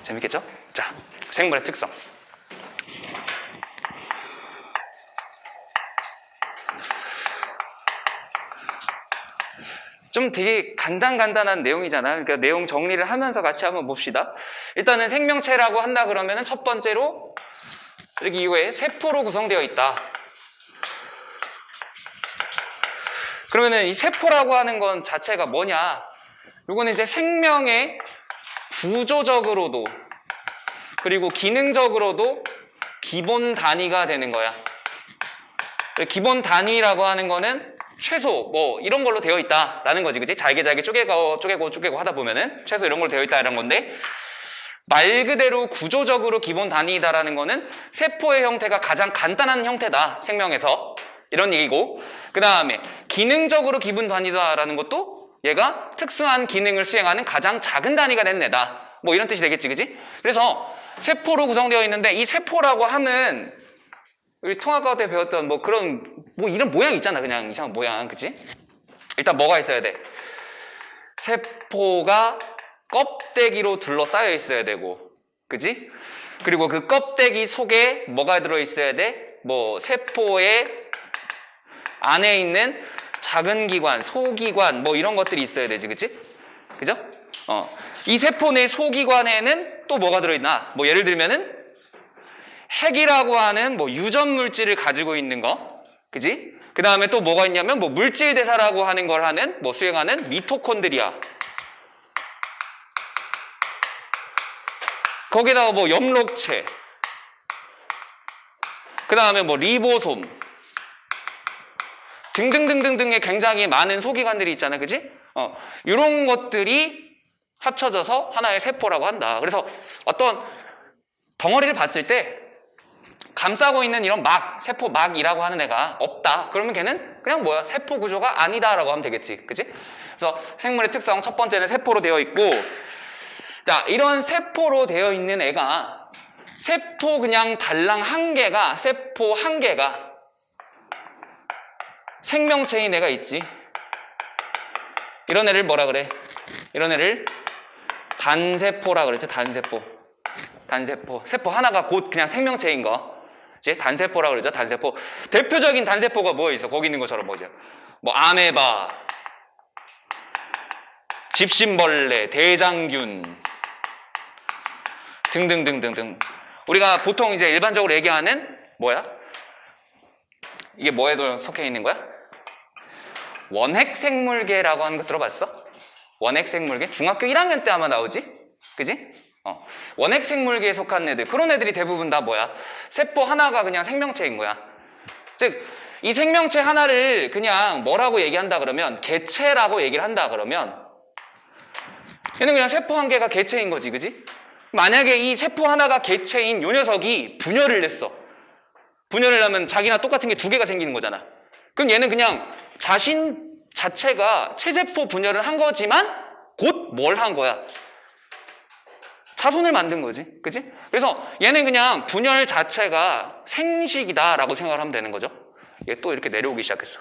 재밌겠죠? 자, 생물의 특성. 좀 되게 간단한 내용이잖아요. 그러니까 내용 정리를 하면서 같이 한번 봅시다. 일단은 생명체라고 한다 그러면은 첫 번째로 이렇게 이거에 세포로 구성되어 있다. 그러면은 이 세포라고 하는 건 자체가 뭐냐? 요거는 이제 생명의 구조적으로도 그리고 기능적으로도 기본 단위가 되는 거야. 기본 단위라고 하는 거는 최소 뭐 이런 걸로 되어 있다라는 거지, 그치? 잘게 쪼개고 하다 보면은 최소 이런 걸로 되어 있다 이런 건데, 말 그대로 구조적으로 기본 단위이다라는 거는 세포의 형태가 가장 간단한 형태다, 생명에서. 이런 얘기고, 그 다음에 기능적으로 기본 단위다라는 것도 얘가 특수한 기능을 수행하는 가장 작은 단위가 되는 애다. 뭐 이런 뜻이 되겠지, 그치? 그래서 세포로 구성되어 있는데, 이 세포라고 하는 우리 통합과학 때 배웠던 뭐 그런 뭐 이런 모양 있잖아. 그냥 이상한 모양, 그치? 일단 뭐가 있어야 돼? 세포가 껍데기로 둘러싸여 있어야 되고, 그치? 그리고 그 껍데기 속에 뭐가 들어있어야 돼? 뭐 세포의 안에 있는 작은 기관, 소기관 뭐 이런 것들이 있어야 되지, 그치? 그죠? 이 세포 내 소기관에는 또 뭐가 들어있나? 뭐 예를 들면은 핵이라고 하는 뭐 유전 물질을 가지고 있는 거, 그지? 그 다음에 또 뭐가 있냐면 뭐 물질 대사라고 하는 걸 하는 뭐 수행하는 미토콘드리아. 거기다가 뭐 엽록체. 그 다음에 뭐 리보솜 등등등등등의 굉장히 많은 소기관들이 있잖아요, 그지? 이런 것들이 합쳐져서 하나의 세포라고 한다. 그래서 어떤 덩어리를 봤을 때 감싸고 있는 이런 세포 막이라고 하는 애가 없다. 그러면 걔는 그냥 뭐야? 세포 구조가 아니다라고 하면 되겠지. 그치? 그래서 생물의 특성 첫 번째는 세포로 되어 있고, 자, 이런 세포로 되어 있는 애가 세포 그냥 달랑 한 개가, 세포 한 개가 생명체인 애가 있지. 이런 애를 뭐라 그래? 이런 애를 단세포라 그러죠. 단세포. 세포 하나가 곧 그냥 생명체인 거. 이제 단세포라 그러죠. 단세포. 대표적인 단세포가 뭐 있어? 거기 있는 것처럼 뭐죠? 뭐 아메바, 집신벌레, 대장균 등등등등등. 우리가 보통 이제 일반적으로 얘기하는 뭐야? 이게 뭐에도 속해 있는 거야? 원핵생물계라고 하는 거 들어봤어? 원핵생물계? 중학교 1학년 때 아마 나오지? 그지? 원핵생물계에 속한 애들, 그런 애들이 대부분 다 뭐야? 세포 하나가 그냥 생명체인 거야. 즉, 이 생명체 하나를 그냥 뭐라고 얘기한다 그러면, 개체라고 얘기를 한다 그러면, 얘는 그냥 세포 한 개가 개체인 거지, 그지? 만약에 이 세포 하나가 개체인 요 녀석이 분열을 냈어. 분열을 하면 자기나 똑같은 게 두 개가 생기는 거잖아. 그럼 얘는 그냥 자신 자체가 체세포 분열을 한 거지만 곧 뭘 한 거야? 자손을 만든 거지, 그치? 그래서 얘는 그냥 분열 자체가 생식이다라고 생각을 하면 되는 거죠. 얘 또 이렇게 내려오기 시작했어.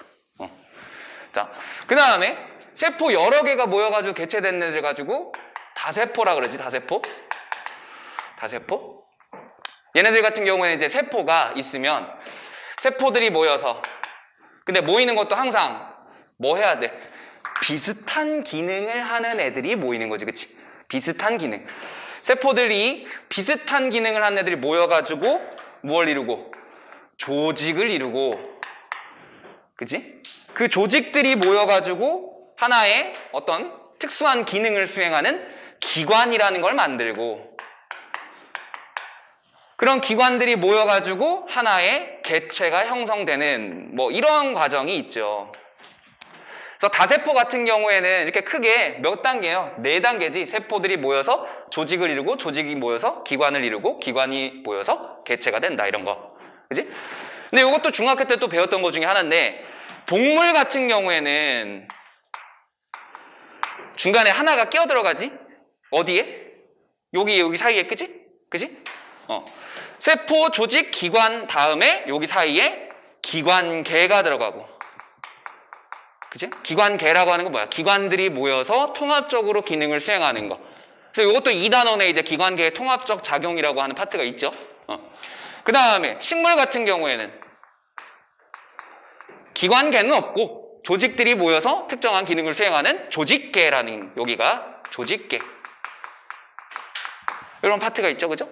자, 그 다음에 세포 여러 개가 모여가지고 개체된 애들 가지고 다세포라 그러지, 다세포. 얘네들 같은 경우에는 이제 세포가 있으면 세포들이 모여서, 근데 모이는 것도 항상 뭐 해야 돼? 비슷한 기능을 하는 애들이 모이는 거지, 그치? 비슷한 기능. 세포들이 비슷한 기능을 하는 애들이 모여가지고 뭘 이루고? 조직을 이루고, 그치? 그 조직들이 모여가지고 하나의 어떤 특수한 기능을 수행하는 기관이라는 걸 만들고, 그런 기관들이 모여가지고 하나의 개체가 형성되는 뭐 이런 과정이 있죠. 그래서 다세포 같은 경우에는 이렇게 크게 몇 단계예요? 4단계지. 세포들이 모여서 조직을 이루고, 조직이 모여서 기관을 이루고, 기관이 모여서 개체가 된다, 이런 거. 그지? 근데 이것도 중학교 때 또 배웠던 것 중에 하나인데, 동물 같은 경우에는 중간에 하나가 끼어 들어가지? 어디에? 여기 사이에, 그지? 세포, 조직, 기관 다음에 여기 사이에 기관계가 들어가고, 그치? 기관계라고 하는 건 뭐야? 기관들이 모여서 통합적으로 기능을 수행하는 거. 그래서 이것도 2단원의 이제 기관계의 통합적 작용이라고 하는 파트가 있죠. 그 다음에 식물 같은 경우에는 기관계는 없고 조직들이 모여서 특정한 기능을 수행하는 조직계라는, 여기가 조직계. 이런 파트가 있죠, 그죠?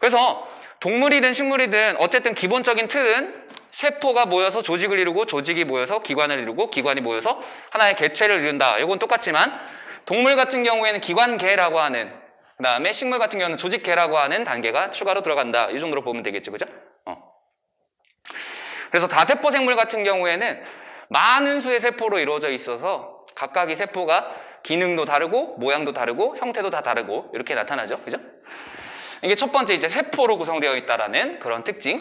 그래서 동물이든 식물이든 어쨌든 기본적인 틀은 세포가 모여서 조직을 이루고 조직이 모여서 기관을 이루고 기관이 모여서 하나의 개체를 이룬다. 이건 똑같지만 동물 같은 경우에는 기관계라고 하는, 그 다음에 식물 같은 경우는 조직계라고 하는 단계가 추가로 들어간다. 이 정도로 보면 되겠죠, 그죠? 그래서 다세포 생물 같은 경우에는 많은 수의 세포로 이루어져 있어서 각각의 세포가 기능도 다르고 모양도 다르고 형태도 다 다르고 이렇게 나타나죠, 그죠? 이게 첫 번째 이제 세포로 구성되어 있다라는 그런 특징.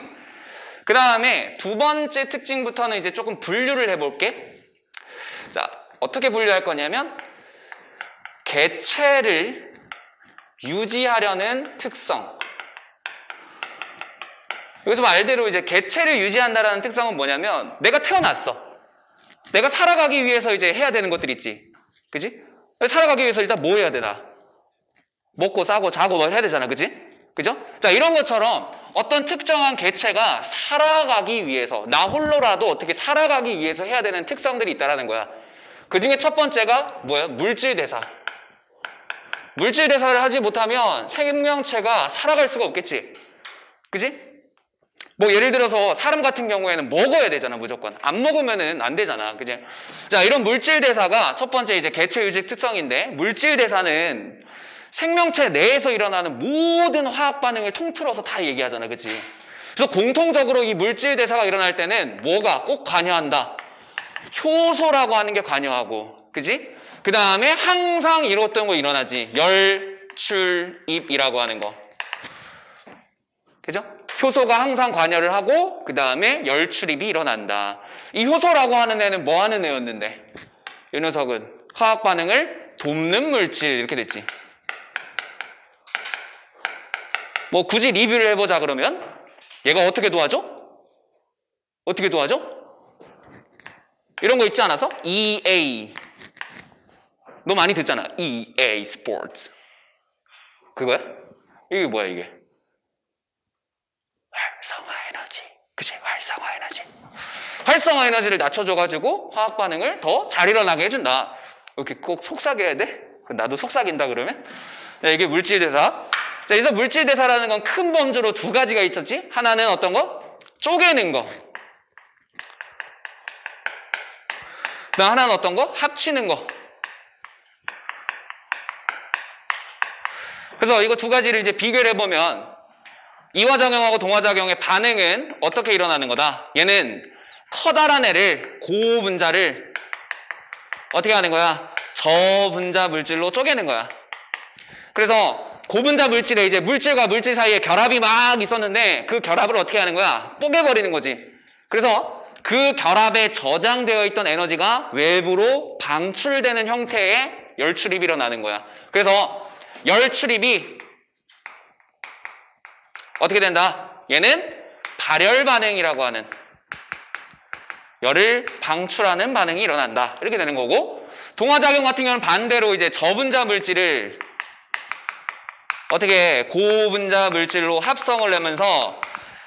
그 다음에 두 번째 특징부터는 이제 조금 분류를 해볼게. 자, 어떻게 분류할 거냐면 개체를 유지하려는 특성. 여기서 말대로 이제 개체를 유지한다라는 특성은 뭐냐면 내가 태어났어. 내가 살아가기 위해서 이제 해야 되는 것들이 있지. 그지? 살아가기 위해서 일단 뭐 해야 되나? 먹고 싸고 자고 뭐 해야 되잖아. 그지? 그죠? 자, 이런 것처럼 어떤 특정한 개체가 살아가기 위해서, 나 홀로라도 어떻게 살아가기 위해서 해야 되는 특성들이 있다라는 거야. 그 중에 첫 번째가 뭐야? 물질 대사. 물질 대사를 하지 못하면 생명체가 살아갈 수가 없겠지. 그지? 뭐 예를 들어서 사람 같은 경우에는 먹어야 되잖아, 무조건. 안 먹으면은 안 되잖아. 그지? 자, 이런 물질 대사가 첫 번째 이제 개체 유지 특성인데, 물질 대사는 생명체 내에서 일어나는 모든 화학 반응을 통틀어서 다 얘기하잖아. 그치? 그래서 공통적으로 이 물질 대사가 일어날 때는 뭐가 꼭 관여한다? 효소라고 하는 게 관여하고, 그지? 그 다음에 항상 이뤘던 거 일어나지. 열출입이라고 하는 거. 그죠? 효소가 항상 관여를 하고, 그 다음에 열출입이 일어난다. 이 효소라고 하는 애는 뭐 하는 애였는데? 이 녀석은 화학 반응을 돕는 물질, 이렇게 됐지. 뭐 굳이 리뷰를 해보자 그러면 얘가 어떻게 도와줘? 어떻게 도와줘? 이런 거 있지 않아서? EA. 너 많이 듣잖아. EA Sports. 그거야? 이게 뭐야 이게? 활성화 에너지. 그치? 활성화 에너지. 활성화 에너지를 낮춰줘가지고 화학 반응을 더 잘 일어나게 해준다. 이렇게 꼭 속삭여야 돼? 나도 속삭인다 그러면? 자, 이게 물질 대사. 자, 그래서 물질 대사라는 건 큰 범주로 두 가지가 있었지. 하나는 어떤 거? 쪼개는 거. 그다음 하나는 어떤 거? 합치는 거. 그래서 이거 두 가지를 이제 비교를 해보면 이화작용하고 동화작용의 반응은 어떻게 일어나는 거다? 얘는 커다란 애를, 고분자를 어떻게 하는 거야? 저분자 물질로 쪼개는 거야. 그래서 고분자 물질에 이제 물질과 물질 사이에 결합이 막 있었는데 그 결합을 어떻게 하는 거야? 뽀개버리는 거지. 그래서 그 결합에 저장되어 있던 에너지가 외부로 방출되는 형태의 열출입이 일어나는 거야. 그래서 열출입이 어떻게 된다? 얘는 발열 반응이라고 하는, 열을 방출하는 반응이 일어난다. 이렇게 되는 거고, 동화작용 같은 경우는 반대로 이제 저분자 물질을 어떻게 고분자 물질로 합성을 하면서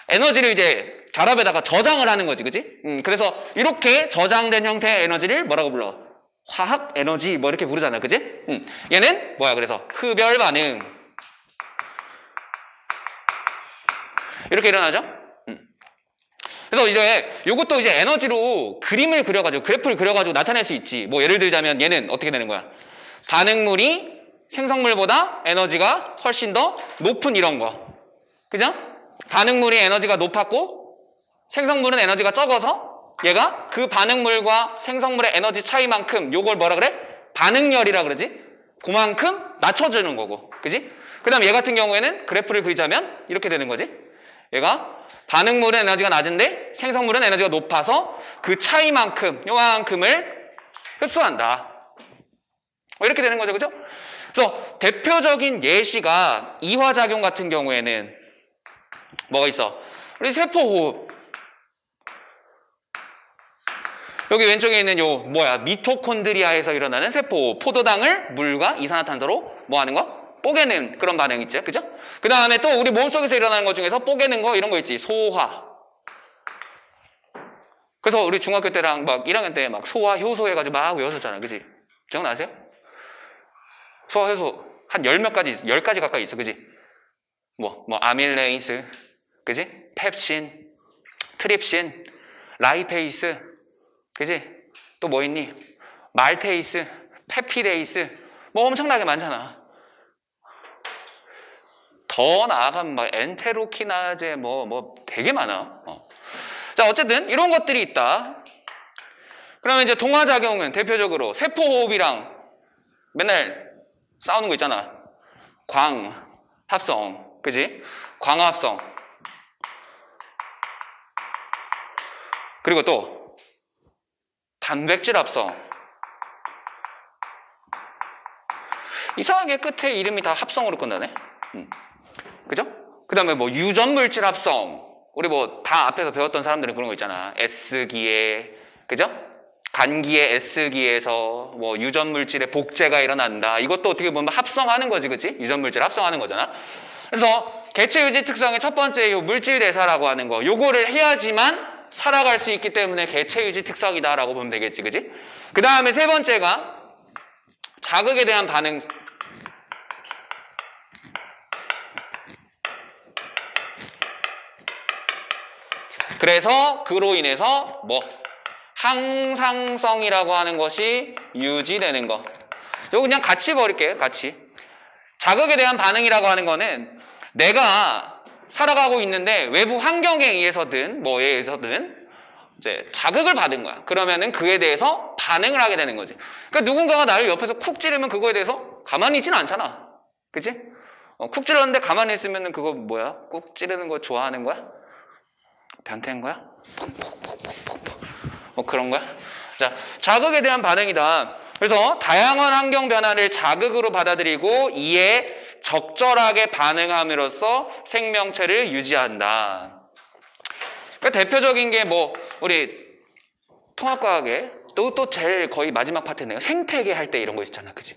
에너지를 이제 결합에다가 저장을 하는 거지, 그지? 그래서 이렇게 저장된 형태의 에너지를 뭐라고 불러? 화학 에너지 뭐 이렇게 부르잖아, 그지? 얘는 뭐야? 그래서 흡열 반응 이렇게 일어나죠? 그래서 이제 이것도 이제 에너지로 그림을 그려가지고 그래프를 그려가지고 나타낼 수 있지. 뭐 예를 들자면 얘는 어떻게 되는 거야? 반응물이 생성물보다 에너지가 훨씬 더 높은 이런 거. 그죠? 반응물이 에너지가 높았고 생성물은 에너지가 적어서 얘가 그 반응물과 생성물의 에너지 차이만큼 요걸 뭐라 그래? 반응열이라 그러지? 그만큼 낮춰주는 거고. 그지? 그 다음 얘 같은 경우에는 그래프를 그리자면 이렇게 되는 거지. 얘가 반응물은 에너지가 낮은데 생성물은 에너지가 높아서 그 차이만큼 요만큼을 흡수한다. 이렇게 되는 거죠. 그죠? 그래서 대표적인 예시가 이화작용 같은 경우에는 뭐가 있어? 우리 세포호흡. 여기 왼쪽에 있는 요 뭐야? 미토콘드리아에서 일어나는 세포호흡. 포도당을 물과 이산화탄소로 뭐 하는 거? 뽀개는 그런 반응 있죠. 그죠? 그 다음에 또 우리 몸속에서 일어나는 것 중에서 뽀개는 거 이런 거 있지. 소화. 그래서 우리 중학교 때랑 막 1학년 때 막 소화, 효소 해가지고 막 외웠었잖아요. 그지? 기억나세요? 소화, 효소 한 10몇 가지, 10가지 가까이 있어. 그지? 뭐 아밀레이스. 그지? 펩신, 트립신, 라이페이스. 그지? 또 뭐 있니? 말테이스, 페피데이스. 뭐 엄청나게 많잖아. 더 나아가면 막 엔테로키나제 뭐 되게 많아. 자, 어쨌든 이런 것들이 있다. 그러면 이제 동화작용은 대표적으로 세포호흡이랑 맨날 싸우는 거 있잖아. 광합성. 그지? 광합성. 그리고 또 단백질 합성. 이상하게 끝에 이름이 다 합성으로 끝나네. 그죠? 그 다음에 뭐 유전물질 합성. 우리 뭐 다 앞에서 배웠던 사람들은 그런 거 있잖아. S기에, 그죠? 간기의 S기에서 뭐 유전물질의 복제가 일어난다. 이것도 어떻게 보면 합성하는 거지, 그치? 유전물질 합성하는 거잖아. 그래서 개체 유지 특성의 첫 번째 요 물질 대사라고 하는 거. 요거를 해야지만 살아갈 수 있기 때문에 개체 유지 특성이다라고 보면 되겠지, 그치? 그 다음에 세 번째가 자극에 대한 반응. 그래서 그로 인해서 뭐 항상성이라고 하는 것이 유지되는 거. 이거 그냥 같이 버릴게요. 같이. 자극에 대한 반응이라고 하는 거는 내가 살아가고 있는데 외부 환경에 의해서든 뭐에 의해서든 이제 자극을 받은 거야. 그러면은 그에 대해서 반응을 하게 되는 거지. 그러니까 누군가가 나를 옆에서 쿡 찌르면 그거에 대해서 가만히 있지는 않잖아. 그치? 쿡 찌르는데 가만히 있으면은 그거 뭐야? 쿡 찌르는 거 좋아하는 거야? 변태인 거야? 뭐 그런 거야? 자, 자극에 대한 반응이다. 그래서 다양한 환경 변화를 자극으로 받아들이고 이에 적절하게 반응함으로써 생명체를 유지한다. 그러니까 대표적인 게 뭐 우리 통합과학에 또 제일 거의 마지막 파트네요. 생태계 할 때 이런 거 있잖아, 그지?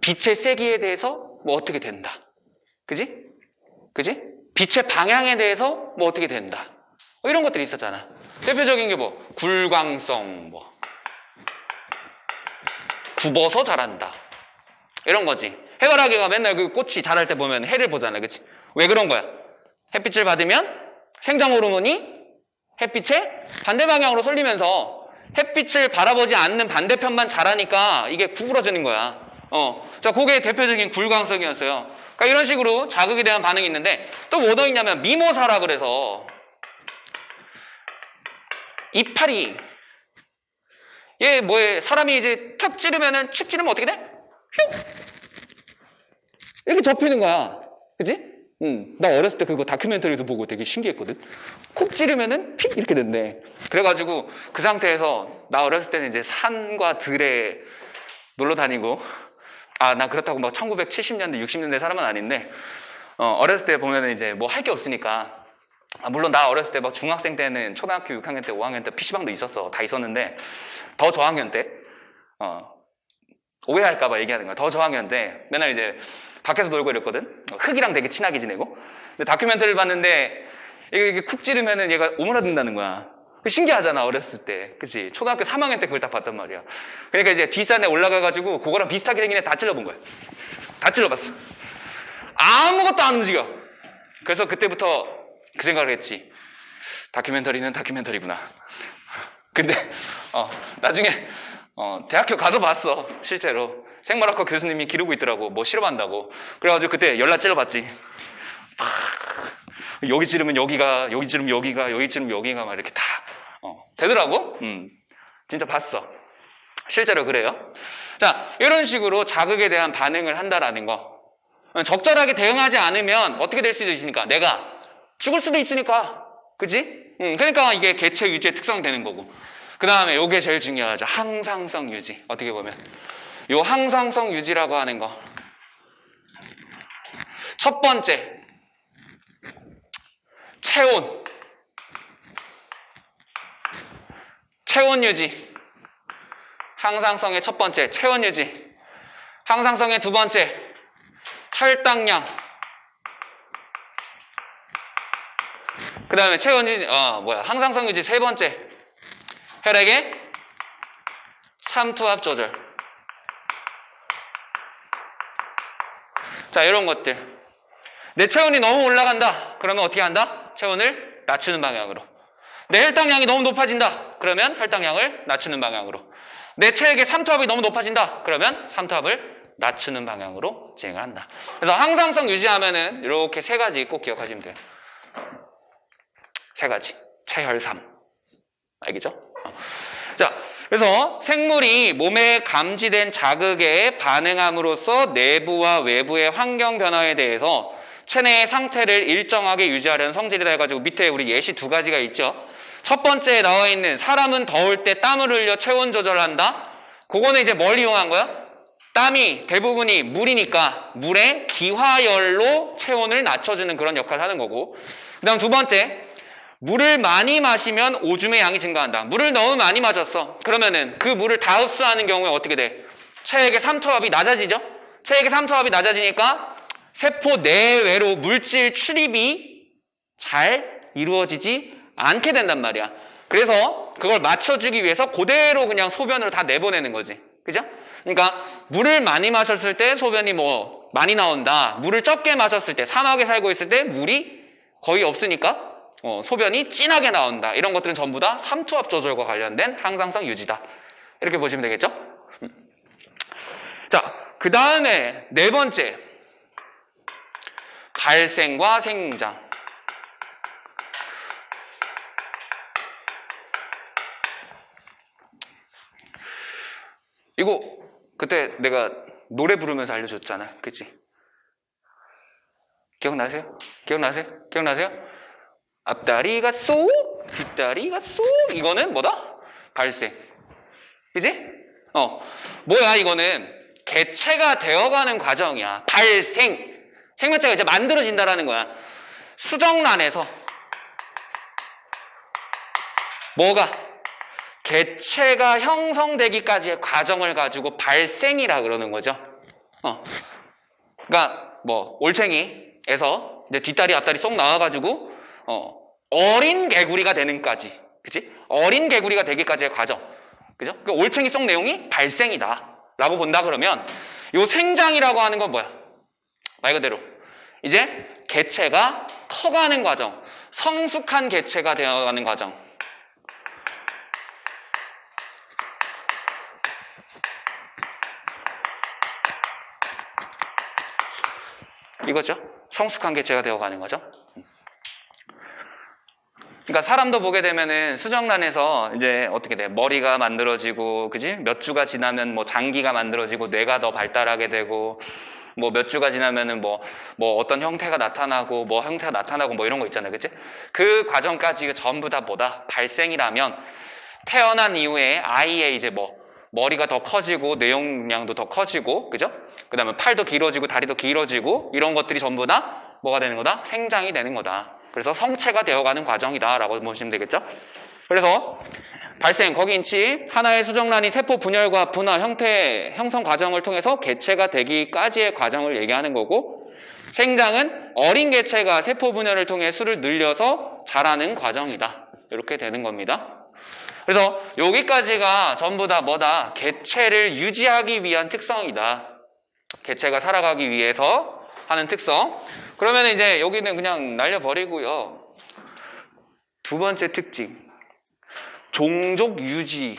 빛의 세기에 대해서 뭐 어떻게 된다, 그지? 그지? 빛의 방향에 대해서 뭐 어떻게 된다. 이런 것들이 있었잖아. 대표적인 게 뭐 굴광성, 뭐 굽어서 자란다 이런 거지. 해바라기가 맨날 그 꽃이 자랄 때 보면 해를 보잖아, 그치? 왜 그런 거야? 햇빛을 받으면 생장 호르몬이 햇빛에 반대 방향으로 쏠리면서 햇빛을 바라보지 않는 반대편만 자라니까 이게 구부러지는 거야. 자, 그게 대표적인 굴광성이었어요. 그러니까 이런 식으로 자극에 대한 반응이 있는데 또 뭐 더 있냐면 미모사라 그래서 이파리. 얘 뭐에 사람이 이제 척 찌르면은 축 찌르면 어떻게 돼? 휙! 이렇게 접히는 거야. 그치? 나 어렸을 때 그거 다큐멘터리도 보고 되게 신기했거든. 콕 찌르면은 픽 이렇게 된대. 그래가지고 그 상태에서 나 어렸을 때는 이제 산과 들에 놀러 다니고 나 그렇다고 막 1970년대, 60년대 사람은 아닌데 어렸을 때 보면은 이제 뭐 할 게 없으니까 물론 나 어렸을 때 막 중학생 때는 초등학교 6학년 때 5학년 때 PC방도 있었어. 다 있었는데 더 저학년 때 오해할까봐 얘기하는 거야. 더 저학년 때 맨날 이제 밖에서 놀고 이랬거든. 흙이랑 되게 친하게 지내고. 근데 다큐멘터리를 봤는데 이게 쿡 찌르면은 얘가 오므라든다는 거야. 신기하잖아, 어렸을 때. 그치? 초등학교 3학년 때 그걸 딱 봤단 말이야. 그러니까 이제 뒷산에 올라가가지고 그거랑 비슷하게 생긴 애 다 찔러본 거야. 다 찔러봤어. 아무것도 안 움직여. 그래서 그때부터 그 생각을 했지. 다큐멘터리는 다큐멘터리구나. 근데 나중에 대학교 가서 봤어. 실제로 생물학과 교수님이 기르고 있더라고. 뭐 실험한다고. 그래가지고 그때 열나 찔러봤지. 여기 찌르면 여기가, 여기 찌르면 여기가, 여기 찌르면 여기가 막 이렇게 다 되더라고. 진짜 봤어. 실제로 그래요. 자, 이런 식으로 자극에 대한 반응을 한다라는 거. 적절하게 대응하지 않으면 어떻게 될 수도 있으니까 내가 죽을 수도 있으니까. 그치? 그러니까 이게 개체 유지의 특성이 되는 거고. 그 다음에 이게 제일 중요하죠. 항상성 유지. 어떻게 보면 요 항상성 유지라고 하는 거. 첫 번째, 체온. 체온 유지. 항상성의 첫 번째, 체온 유지. 항상성의 두 번째, 탈당량. 그 다음에 체온유지, 항상성 유지 세 번째. 혈액의 삼투압 조절. 자, 이런 것들. 내 체온이 너무 올라간다. 그러면 어떻게 한다? 체온을 낮추는 방향으로. 내 혈당량이 너무 높아진다. 그러면 혈당량을 낮추는 방향으로. 내 체액의 삼투압이 너무 높아진다. 그러면 삼투압을 낮추는 방향으로 진행을 한다. 그래서 항상성 유지하면은 이렇게 세 가지 꼭 기억하시면 돼요. 세 가지. 체혈삼. 알겠죠? 자, 그래서 생물이 몸에 감지된 자극에 반응함으로써 내부와 외부의 환경 변화에 대해서 체내의 상태를 일정하게 유지하려는 성질이다 해가지고 밑에 우리 예시 두 가지가 있죠. 첫 번째에 나와 있는 사람은 더울 때 땀을 흘려 체온 조절한다. 그거는 이제 뭘 이용한 거야? 땀이 대부분이 물이니까 물의 기화열로 체온을 낮춰주는 그런 역할을 하는 거고, 그 다음 두 번째, 물을 많이 마시면 오줌의 양이 증가한다. 물을 너무 많이 마셨어. 그러면은 그 물을 다 흡수하는 경우에 어떻게 돼? 체액의 삼투압이 낮아지죠? 체액의 삼투압이 낮아지니까 세포 내외로 물질 출입이 잘 이루어지지 않게 된단 말이야. 그래서 그걸 맞춰주기 위해서 그대로 그냥 소변으로 다 내보내는 거지. 그죠? 그러니까 물을 많이 마셨을 때 소변이 뭐 많이 나온다. 물을 적게 마셨을 때, 사막에 살고 있을 때 물이 거의 없으니까 소변이 진하게 나온다. 이런 것들은 전부 다 삼투압 조절과 관련된 항상성 유지다. 이렇게 보시면 되겠죠? 자, 그 다음에 네 번째, 발생과 생장. 이거 그때 내가 노래 부르면서 알려줬잖아. 그치? 기억나세요? 앞다리가 쏙, 뒷다리가 쏙. 이거는 뭐다? 발생. 그지? 뭐야, 이거는 개체가 되어가는 과정이야. 발생. 생명체가 이제 만들어진다라는 거야. 수정란에서 뭐가? 개체가 형성되기까지의 과정을 가지고 발생이라 그러는 거죠. 그러니까 뭐 올챙이에서 이제 뒷다리 앞다리 쏙 나와가지고 어린 개구리가 되는까지, 그치? 어린 개구리가 되기까지의 과정, 그죠? 그러니까 올챙이 속 내용이 발생이다라고 본다 그러면 요 생장이라고 하는 건 뭐야? 말 그대로 이제 개체가 커가는 과정, 성숙한 개체가 되어가는 과정. 이거죠. 성숙한 개체가 되어가는 거죠. 그러니까 사람도 보게 되면은 수정란에서 이제 어떻게 돼? 머리가 만들어지고, 그지? 몇 주가 지나면 뭐 장기가 만들어지고, 뇌가 더 발달하게 되고, 뭐 몇 주가 지나면은 뭐 어떤 형태가 나타나고, 뭐 형태가 나타나고, 뭐 이런 거 있잖아요. 그치? 그 과정까지 전부 다 뭐다? 발생이라면, 태어난 이후에 아이의 이제 뭐, 머리가 더 커지고, 뇌용량도 더 커지고, 그죠? 그 다음에 팔도 길어지고, 다리도 길어지고, 이런 것들이 전부 다 뭐가 되는 거다? 생장이 되는 거다. 그래서 성체가 되어가는 과정이다라고 보시면 되겠죠? 그래서 발생, 거기인치 하나의 수정란이 세포 분열과 분화, 형태, 형성 과정을 통해서 개체가 되기까지의 과정을 얘기하는 거고, 생장은 어린 개체가 세포 분열을 통해 수를 늘려서 자라는 과정이다. 이렇게 되는 겁니다. 그래서 여기까지가 전부 다 뭐다? 개체를 유지하기 위한 특성이다. 개체가 살아가기 위해서 하는 특성. 그러면 이제 여기는 그냥 날려버리고요. 두 번째 특징, 종족 유지.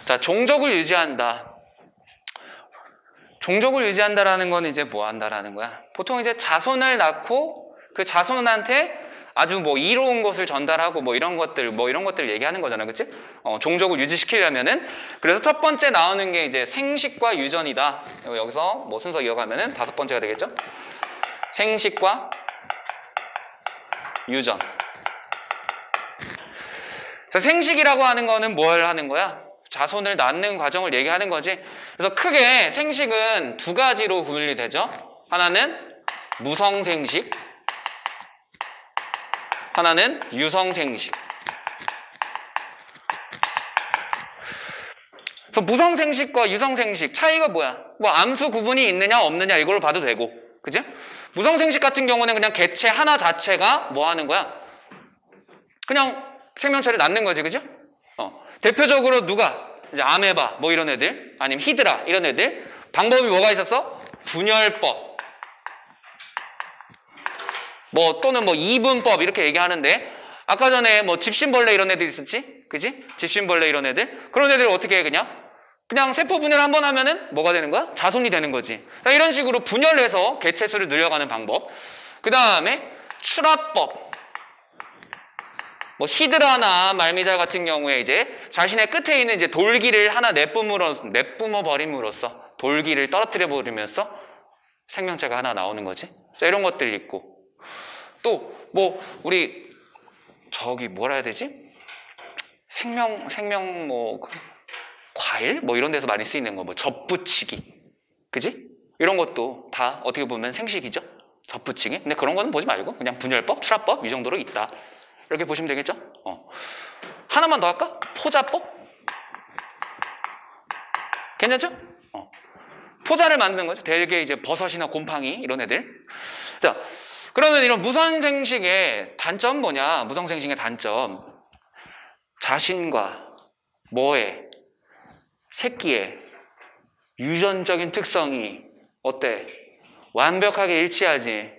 자, 종족을 유지한다. 종족을 유지한다라는 건 이제 뭐 한다라는 거야? 보통 이제 자손을 낳고 그 자손한테 아주 뭐 이로운 것을 전달하고 뭐 이런 것들 얘기하는 거잖아. 그치? 종족을 유지시키려면은. 그래서 첫 번째 나오는 게 이제 생식과 유전이다. 여기서 뭐 순서 이어가면은 다섯 번째가 되겠죠? 생식과 유전. 그래서 생식이라고 하는 거는 뭘 하는 거야? 자손을 낳는 과정을 얘기하는 거지. 그래서 크게 생식은 두 가지로 분류이 되죠. 하나는 무성생식, 하나는 유성생식. 그래서 무성생식과 유성생식 차이가 뭐야? 뭐 암수 구분이 있느냐 없느냐 이걸 봐도 되고, 그지? 무성생식 같은 경우는 그냥 개체 하나 자체가 뭐 하는 거야? 그냥 생명체를 낳는 거지, 그죠? 대표적으로 누가? 이제 아메바 뭐 이런 애들, 아니면 히드라 이런 애들 방법이 뭐가 있었어? 분열법, 뭐 또는 뭐 이분법 이렇게 얘기하는데, 아까 전에 뭐 집신벌레 이런 애들 있었지, 그지? 집신벌레 이런 애들, 그런 애들 어떻게 해? 그냥 세포 분열 한번 하면은 뭐가 되는 거야? 자손이 되는 거지. 이런 식으로 분열해서 개체 수를 늘려가는 방법. 그 다음에 출합법. 뭐 히드라나 말미잘 같은 경우에 이제 자신의 끝에 있는 이제 돌기를 하나 내뿜어 버림으로써 돌기를 떨어뜨려 버리면서 생명체가 하나 나오는 거지. 자, 이런 것들이 있고, 또 뭐 우리 저기 뭐라 해야 되지? 생명 뭐 과일 뭐 이런 데서 많이 쓰이는 거, 뭐 접붙이기, 그지? 이런 것도 다 어떻게 보면 생식이죠. 접붙이기. 근데 그런 거는 보지 말고 그냥 분열법, 출합법 이 정도로 있다. 이렇게 보시면 되겠죠? 하나만 더 할까? 포자법? 괜찮죠? 포자를 만드는 거죠. 대개 이제 버섯이나 곰팡이 이런 애들. 자, 그러면 이런 무성생식의 단점 뭐냐? 무성생식의 단점. 자신과 뭐에? 새끼의 유전적인 특성이 어때? 완벽하게 일치하지.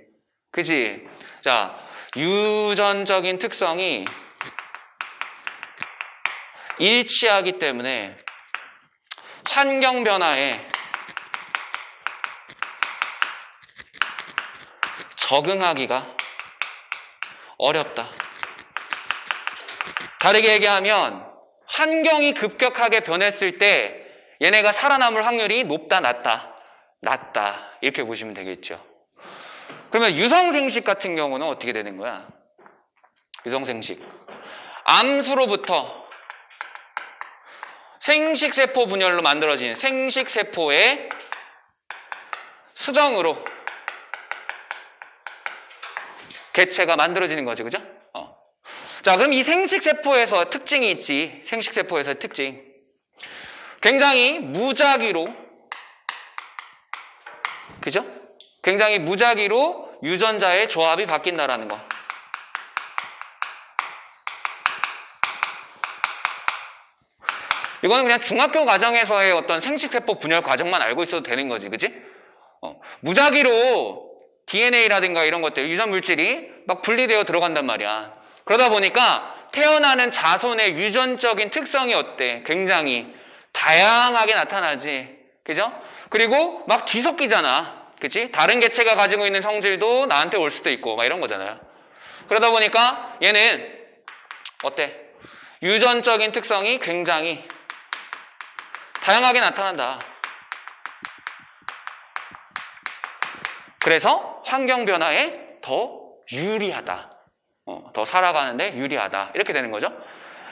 그지? 자, 유전적인 특성이 일치하기 때문에 환경 변화에 적응하기가 어렵다. 다르게 얘기하면 환경이 급격하게 변했을 때 얘네가 살아남을 확률이 높다, 낮다 이렇게 보시면 되겠죠. 그러면 유성생식 같은 경우는 어떻게 되는 거야? 유성생식, 암수로부터 생식세포 분열로 만들어진 생식세포의 수정으로 개체가 만들어지는 거지, 그죠? 자, 그럼 이 생식세포에서 특징이 있지. 생식세포에서의 특징. 굉장히 무작위로, 그죠? 굉장히 무작위로 유전자의 조합이 바뀐다라는 거. 이거는 그냥 중학교 과정에서의 어떤 생식세포 분열 과정만 알고 있어도 되는 거지, 그지? 무작위로 DNA라든가 이런 것들, 유전물질이 막 분리되어 들어간단 말이야. 그러다 보니까 태어나는 자손의 유전적인 특성이 어때? 굉장히 다양하게 나타나지. 그죠? 그리고 막 뒤섞이잖아. 그치? 다른 개체가 가지고 있는 성질도 나한테 올 수도 있고, 막 이런 거잖아요. 그러다 보니까 얘는 어때? 유전적인 특성이 굉장히 다양하게 나타난다. 그래서 환경 변화에 더 유리하다. 더 살아가는데 유리하다. 이렇게 되는 거죠.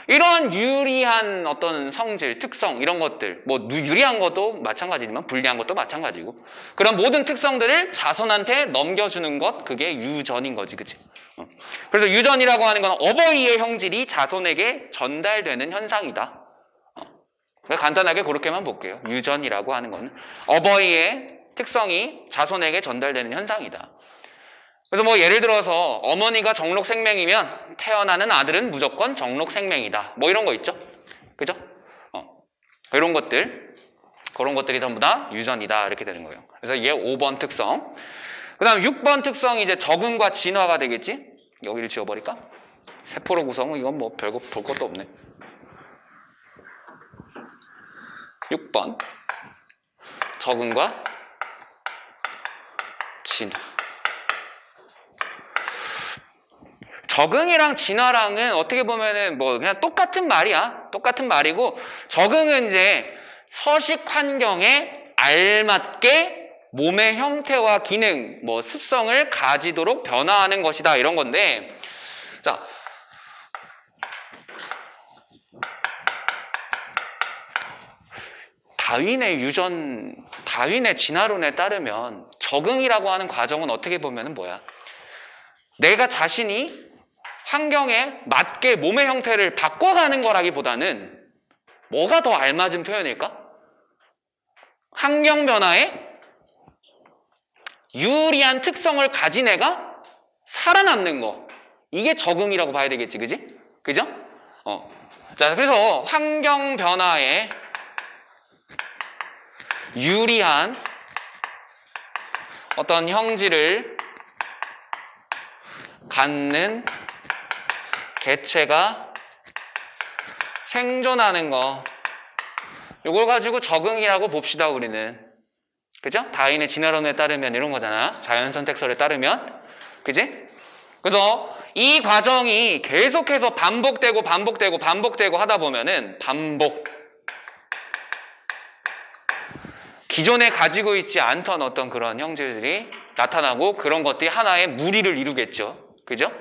이런 유리한 어떤 성질, 특성, 이런 것들, 뭐 유리한 것도 마찬가지지만 불리한 것도 마찬가지고, 그런 모든 특성들을 자손한테 넘겨주는 것, 그게 유전인 거지, 그치? 그래서 유전이라고 하는 건 어버이의 형질이 자손에게 전달되는 현상이다. 간단하게 그렇게만 볼게요. 유전이라고 하는 건 어버이의 특성이 자손에게 전달되는 현상이다. 그래서 뭐 예를 들어서 어머니가 정록생명이면 태어나는 아들은 무조건 정록생명이다. 뭐 이런 거 있죠? 그죠? 이런 것들, 그런 것들이 전부 다 유전이다. 이렇게 되는 거예요. 그래서 얘 5번 특성. 그 다음 6번 특성이 이제 적응과 진화가 되겠지? 여기를 지워버릴까? 세포로 구성은 이건 뭐 별거 볼 것도 없네. 6번. 적응과 진화. 적응이랑 진화랑은 어떻게 보면은 뭐 그냥 똑같은 말이야. 똑같은 말이고, 적응은 이제 서식 환경에 알맞게 몸의 형태와 기능, 뭐 습성을 가지도록 변화하는 것이다. 이런 건데, 자, 다윈의 진화론에 따르면 적응이라고 하는 과정은 어떻게 보면은 뭐야? 내가 자신이 환경에 맞게 몸의 형태를 바꿔가는 거라기보다는 뭐가 더 알맞은 표현일까? 환경 변화에 유리한 특성을 가진 애가 살아남는 거. 이게 적응이라고 봐야 되겠지, 그지? 그죠? 자, 그래서 환경 변화에 유리한 어떤 형질을 갖는 개체가 생존하는 거. 이걸 가지고 적응이라고 봅시다, 우리는. 그죠? 다윈의 진화론에 따르면 이런 거잖아. 자연선택설에 따르면. 그지? 그래서 이 과정이 계속해서 반복되고 하다 보면은 기존에 가지고 있지 않던 어떤 그런 형질들이 나타나고 그런 것들이 하나의 무리를 이루겠죠. 그죠?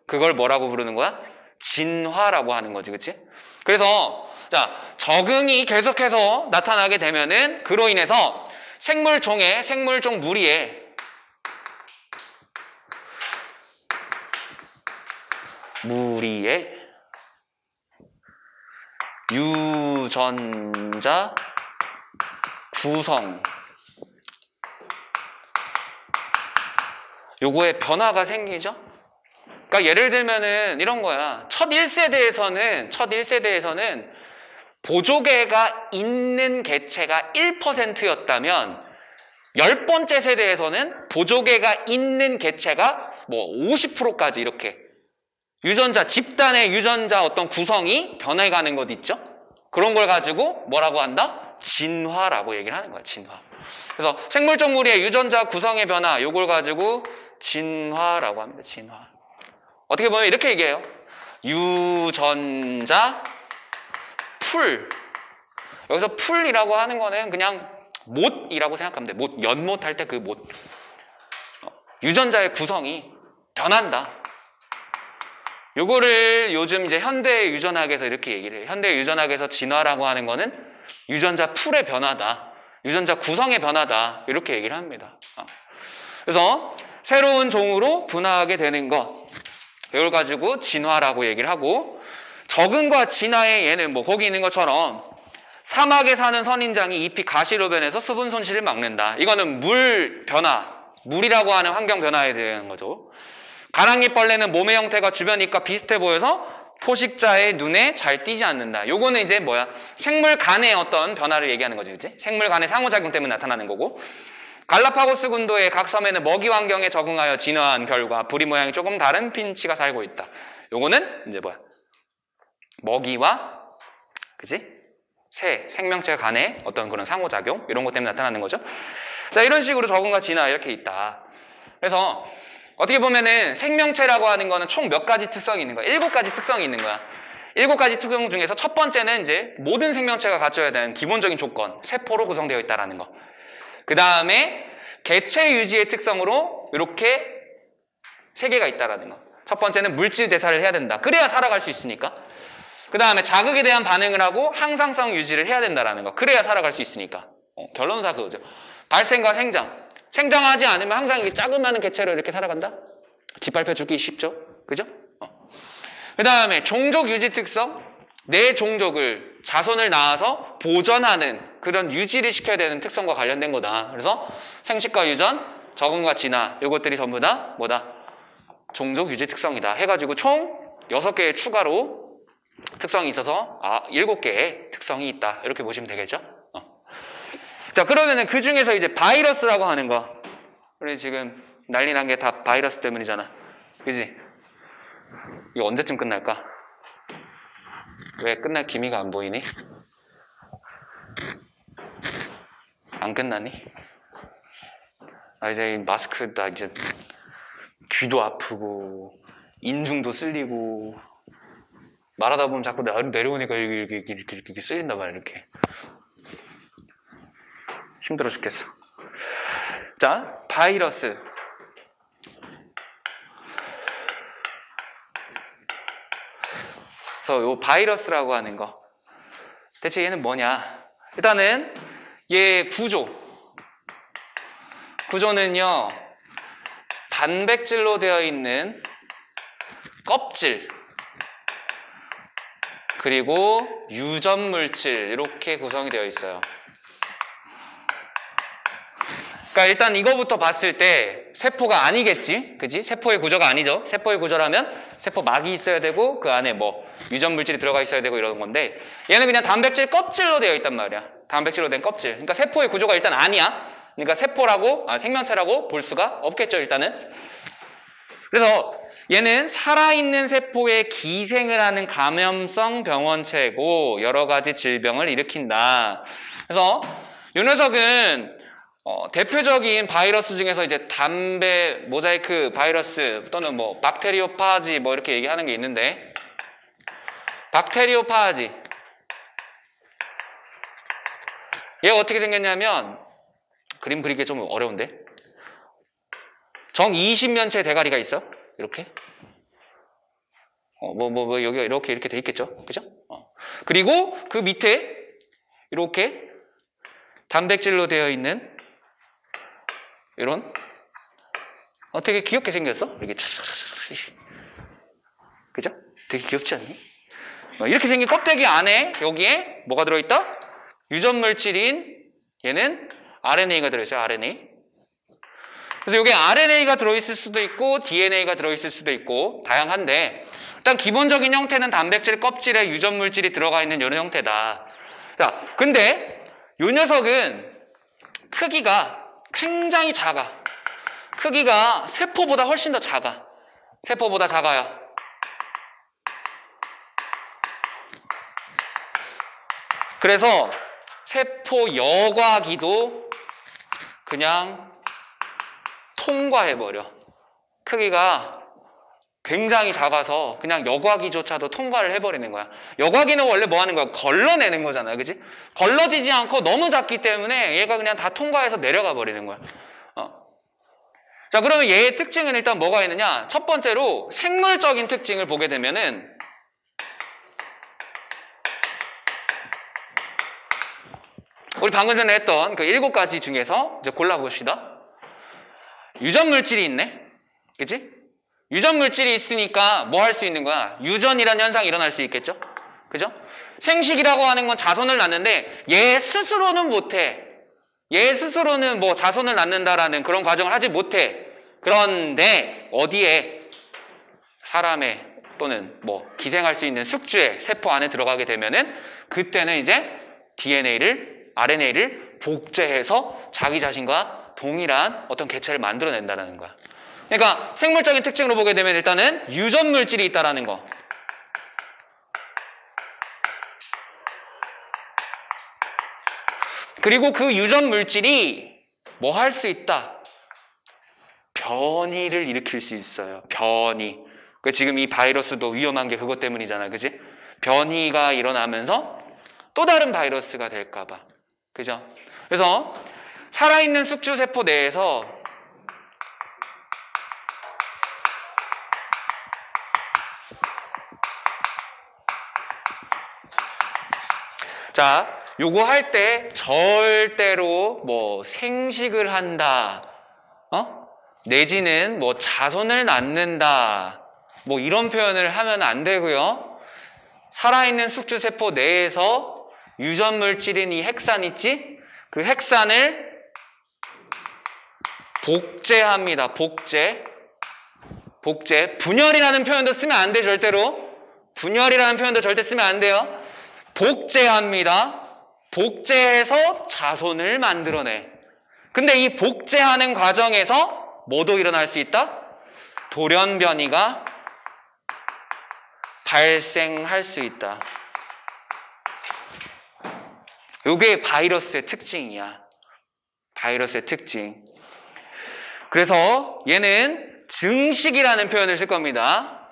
그걸 뭐라고 부르는 거야? 진화라고 하는 거지. 그치? 그래서 자, 적응이 계속해서 나타나게 되면은 그로 인해서 생물종 무리에 유전자 구성 요거에 변화가 생기죠. 그러니까 예를 들면은 이런 거야. 첫 1세대에서는 보조개가 있는 개체가 1%였다면 10번째 세대에서는 보조개가 있는 개체가 뭐 50%까지 이렇게 집단의 유전자 어떤 구성이 변해가는 것 있죠? 그런 걸 가지고 뭐라고 한다? 진화라고 얘기를 하는 거야, 진화. 그래서 생물종 무리의 유전자 구성의 변화, 요걸 가지고 진화라고 합니다, 진화. 어떻게 보면 이렇게 얘기해요. 유전자 풀. 여기서 풀이라고 하는 거는 그냥 못이라고 생각하면 돼. 연못 할 때 그 못. 유전자의 구성이 변한다. 요거를 요즘 이제 현대 유전학에서 이렇게 얘기를 해요. 현대 유전학에서 진화라고 하는 거는 유전자 풀의 변화다. 유전자 구성의 변화다. 이렇게 얘기를 합니다. 그래서 새로운 종으로 분화하게 되는 것. 이걸 가지고 진화라고 얘기를 하고, 적응과 진화의 얘는 뭐 거기 있는 것처럼 사막에 사는 선인장이 잎이 가시로 변해서 수분 손실을 막는다. 이거는 물 변화, 물이라고 하는 환경 변화에 대한 거죠. 가랑잎 벌레는 몸의 형태가 주변 잎과 비슷해 보여서 포식자의 눈에 잘 띄지 않는다. 요거는 이제 뭐야? 생물 간의 어떤 변화를 얘기하는 거죠. 그치? 생물 간의 상호작용 때문에 나타나는 거고, 갈라파고스 군도의 각 섬에는 먹이 환경에 적응하여 진화한 결과 부리 모양이 조금 다른 핀치가 살고 있다. 요거는 이제 뭐야? 먹이와 그치? 새, 생명체 간의 어떤 그런 상호작용 이런 것 때문에 나타나는 거죠. 자, 이런 식으로 적응과 진화 이렇게 있다. 그래서 어떻게 보면은 생명체라고 하는 거는 총 몇 가지 특성이 있는 거야? 7가지 특성이 있는 거야. 7가지 특성 중에서 첫 번째는 이제 모든 생명체가 갖춰야 되는 기본적인 조건, 세포로 구성되어 있다라는 거. 그 다음에 개체 유지의 특성으로 이렇게 3개가 있다라는 거. 첫 번째는 물질 대사를 해야 된다. 그래야 살아갈 수 있으니까. 그 다음에 자극에 대한 반응을 하고 항상성 유지를 해야 된다라는 거. 그래야 살아갈 수 있으니까. 결론은 다 그거죠. 발생과 생장. 생장하지 않으면 항상 이게 자그마한 개체로 이렇게 살아간다? 짓밟혀 죽기 쉽죠? 그죠? 그 다음에 종족 유지 특성. 내 종족을, 자손을 낳아서 보전하는 그런 유지를 시켜야 되는 특성과 관련된 거다. 그래서 생식과 유전, 적응과 진화, 이것들이 전부 다 뭐다? 종족 유지 특성이다. 해가지고 총 6개의 추가로 특성이 있어서 7개의 특성이 있다. 이렇게 보시면 되겠죠? 자, 그러면은 그 중에서 이제 바이러스라고 하는 거. 우리 지금 난리 난 게 다 바이러스 때문이잖아. 그지? 이거 언제쯤 끝날까? 왜 끝날 기미가 안 보이니? 안 끝나니? 이제 이 마스크 나 이제 귀도 아프고 인중도 쓸리고 말하다 보면 자꾸 내려오니까 이렇게 쓸린단 말이야. 이렇게 힘들어 죽겠어. 자, 바이러스. 그래서 요 바이러스라고 하는 거. 대체 얘는 뭐냐? 일단은 얘 구조는요. 단백질로 되어 있는 껍질. 그리고 유전물질 이렇게 구성이 되어 있어요. 그러니까 일단 이거부터 봤을 때 세포가 아니겠지, 그지? 세포의 구조가 아니죠. 세포의 구조라면 세포막이 있어야 되고 그 안에 뭐 유전물질이 들어가 있어야 되고 이런 건데 얘는 그냥 단백질 껍질로 되어 있단 말이야. 단백질로 된 껍질. 그러니까 세포의 구조가 일단 아니야. 그러니까 생명체라고 볼 수가 없겠죠, 일단은. 그래서 얘는 살아있는 세포에 기생을 하는 감염성 병원체고 여러 가지 질병을 일으킨다. 그래서 이 녀석은 대표적인 바이러스 중에서 이제 담배 모자이크 바이러스 또는 뭐 박테리오파지 뭐 이렇게 얘기하는 게 있는데 박테리오파지 얘가 어떻게 생겼냐면 그림 그리기 좀 어려운데 정 20년째 대가리가 있어 이렇게 여기 이렇게 돼 있겠죠, 그죠? 그리고 그 밑에 이렇게 단백질로 되어 있는 이런 되게 귀엽게 생겼어. 이렇게 그죠? 되게 귀엽지 않니? 이렇게 생긴 껍데기 안에 여기에 뭐가 들어있다? 유전물질인 얘는 RNA가 들어있어요. RNA. 그래서 여기에 RNA가 들어있을 수도 있고 DNA가 들어있을 수도 있고 다양한데 일단 기본적인 형태는 단백질 껍질에 유전물질이 들어가 있는 이런 형태다. 자, 근데 이 녀석은 크기가 굉장히 작아. 크기가 세포보다 훨씬 더 작아. 세포보다 작아요. 그래서 세포 여과기도 그냥 통과해버려. 크기가 굉장히 작아서 그냥 여과기조차도 통과를 해버리는 거야. 여과기는 원래 뭐 하는 거야? 걸러내는 거잖아요. 그치? 걸러지지 않고 너무 작기 때문에 얘가 그냥 다 통과해서 내려가 버리는 거야. 자, 그러면 얘의 특징은 일단 뭐가 있느냐? 첫 번째로 생물적인 특징을 보게 되면은 우리 방금 전에 했던 그 7가지 중에서 이제 골라봅시다. 유전물질이 있네. 그치? 유전물질이 있으니까 뭐 할 수 있는 거야? 유전이라는 현상이 일어날 수 있겠죠? 그죠? 생식이라고 하는 건 자손을 낳는데 얘 스스로는 못해. 얘 스스로는 뭐 자손을 낳는다라는 그런 과정을 하지 못해. 그런데 어디에 사람의 또는 뭐 기생할 수 있는 숙주의 세포 안에 들어가게 되면은 그때는 이제 RNA를 복제해서 자기 자신과 동일한 어떤 개체를 만들어낸다는 거야. 그러니까 생물적인 특징으로 보게 되면 일단은 유전물질이 있다라는 거. 그리고 그 유전물질이 뭐 할 수 있다? 변이를 일으킬 수 있어요. 변이. 지금 이 바이러스도 위험한 게 그것 때문이잖아. 그치? 변이가 일어나면서 또 다른 바이러스가 될까봐. 그죠? 그래서 살아있는 숙주세포 내에서 자, 요거 할 때 절대로 뭐 생식을 한다, 내지는 뭐 자손을 낳는다, 뭐 이런 표현을 하면 안 되고요. 살아있는 숙주세포 내에서 유전물질인 이 핵산 있지? 그 핵산을 복제합니다. 복제. 분열이라는 표현도 쓰면 안 돼, 절대로. 분열이라는 표현도 절대 쓰면 안 돼요. 복제합니다. 복제해서 자손을 만들어내. 근데 이 복제하는 과정에서 뭐도 일어날 수 있다? 돌연변이가 발생할 수 있다. 이게 바이러스의 특징이야. 바이러스의 특징. 그래서 얘는 증식이라는 표현을 쓸 겁니다.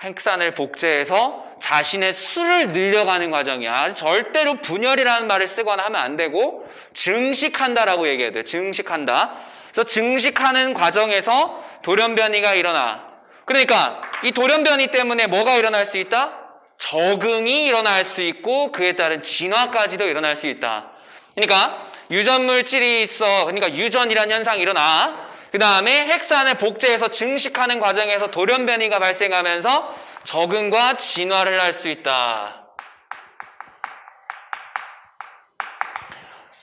핵산을 복제해서 자신의 수를 늘려가는 과정이야. 절대로 분열이라는 말을 쓰거나 하면 안 되고 증식한다라고 얘기해야 돼. 증식한다. 그래서 증식하는 과정에서 돌연변이가 일어나. 그러니까 이 돌연변이 때문에 뭐가 일어날 수 있다? 적응이 일어날 수 있고 그에 따른 진화까지도 일어날 수 있다. 그러니까 유전물질이 있어. 그러니까 유전이라는 현상이 일어나. 그 다음에 핵산을 복제해서 증식하는 과정에서 돌연변이가 발생하면서 적응과 진화를 할 수 있다.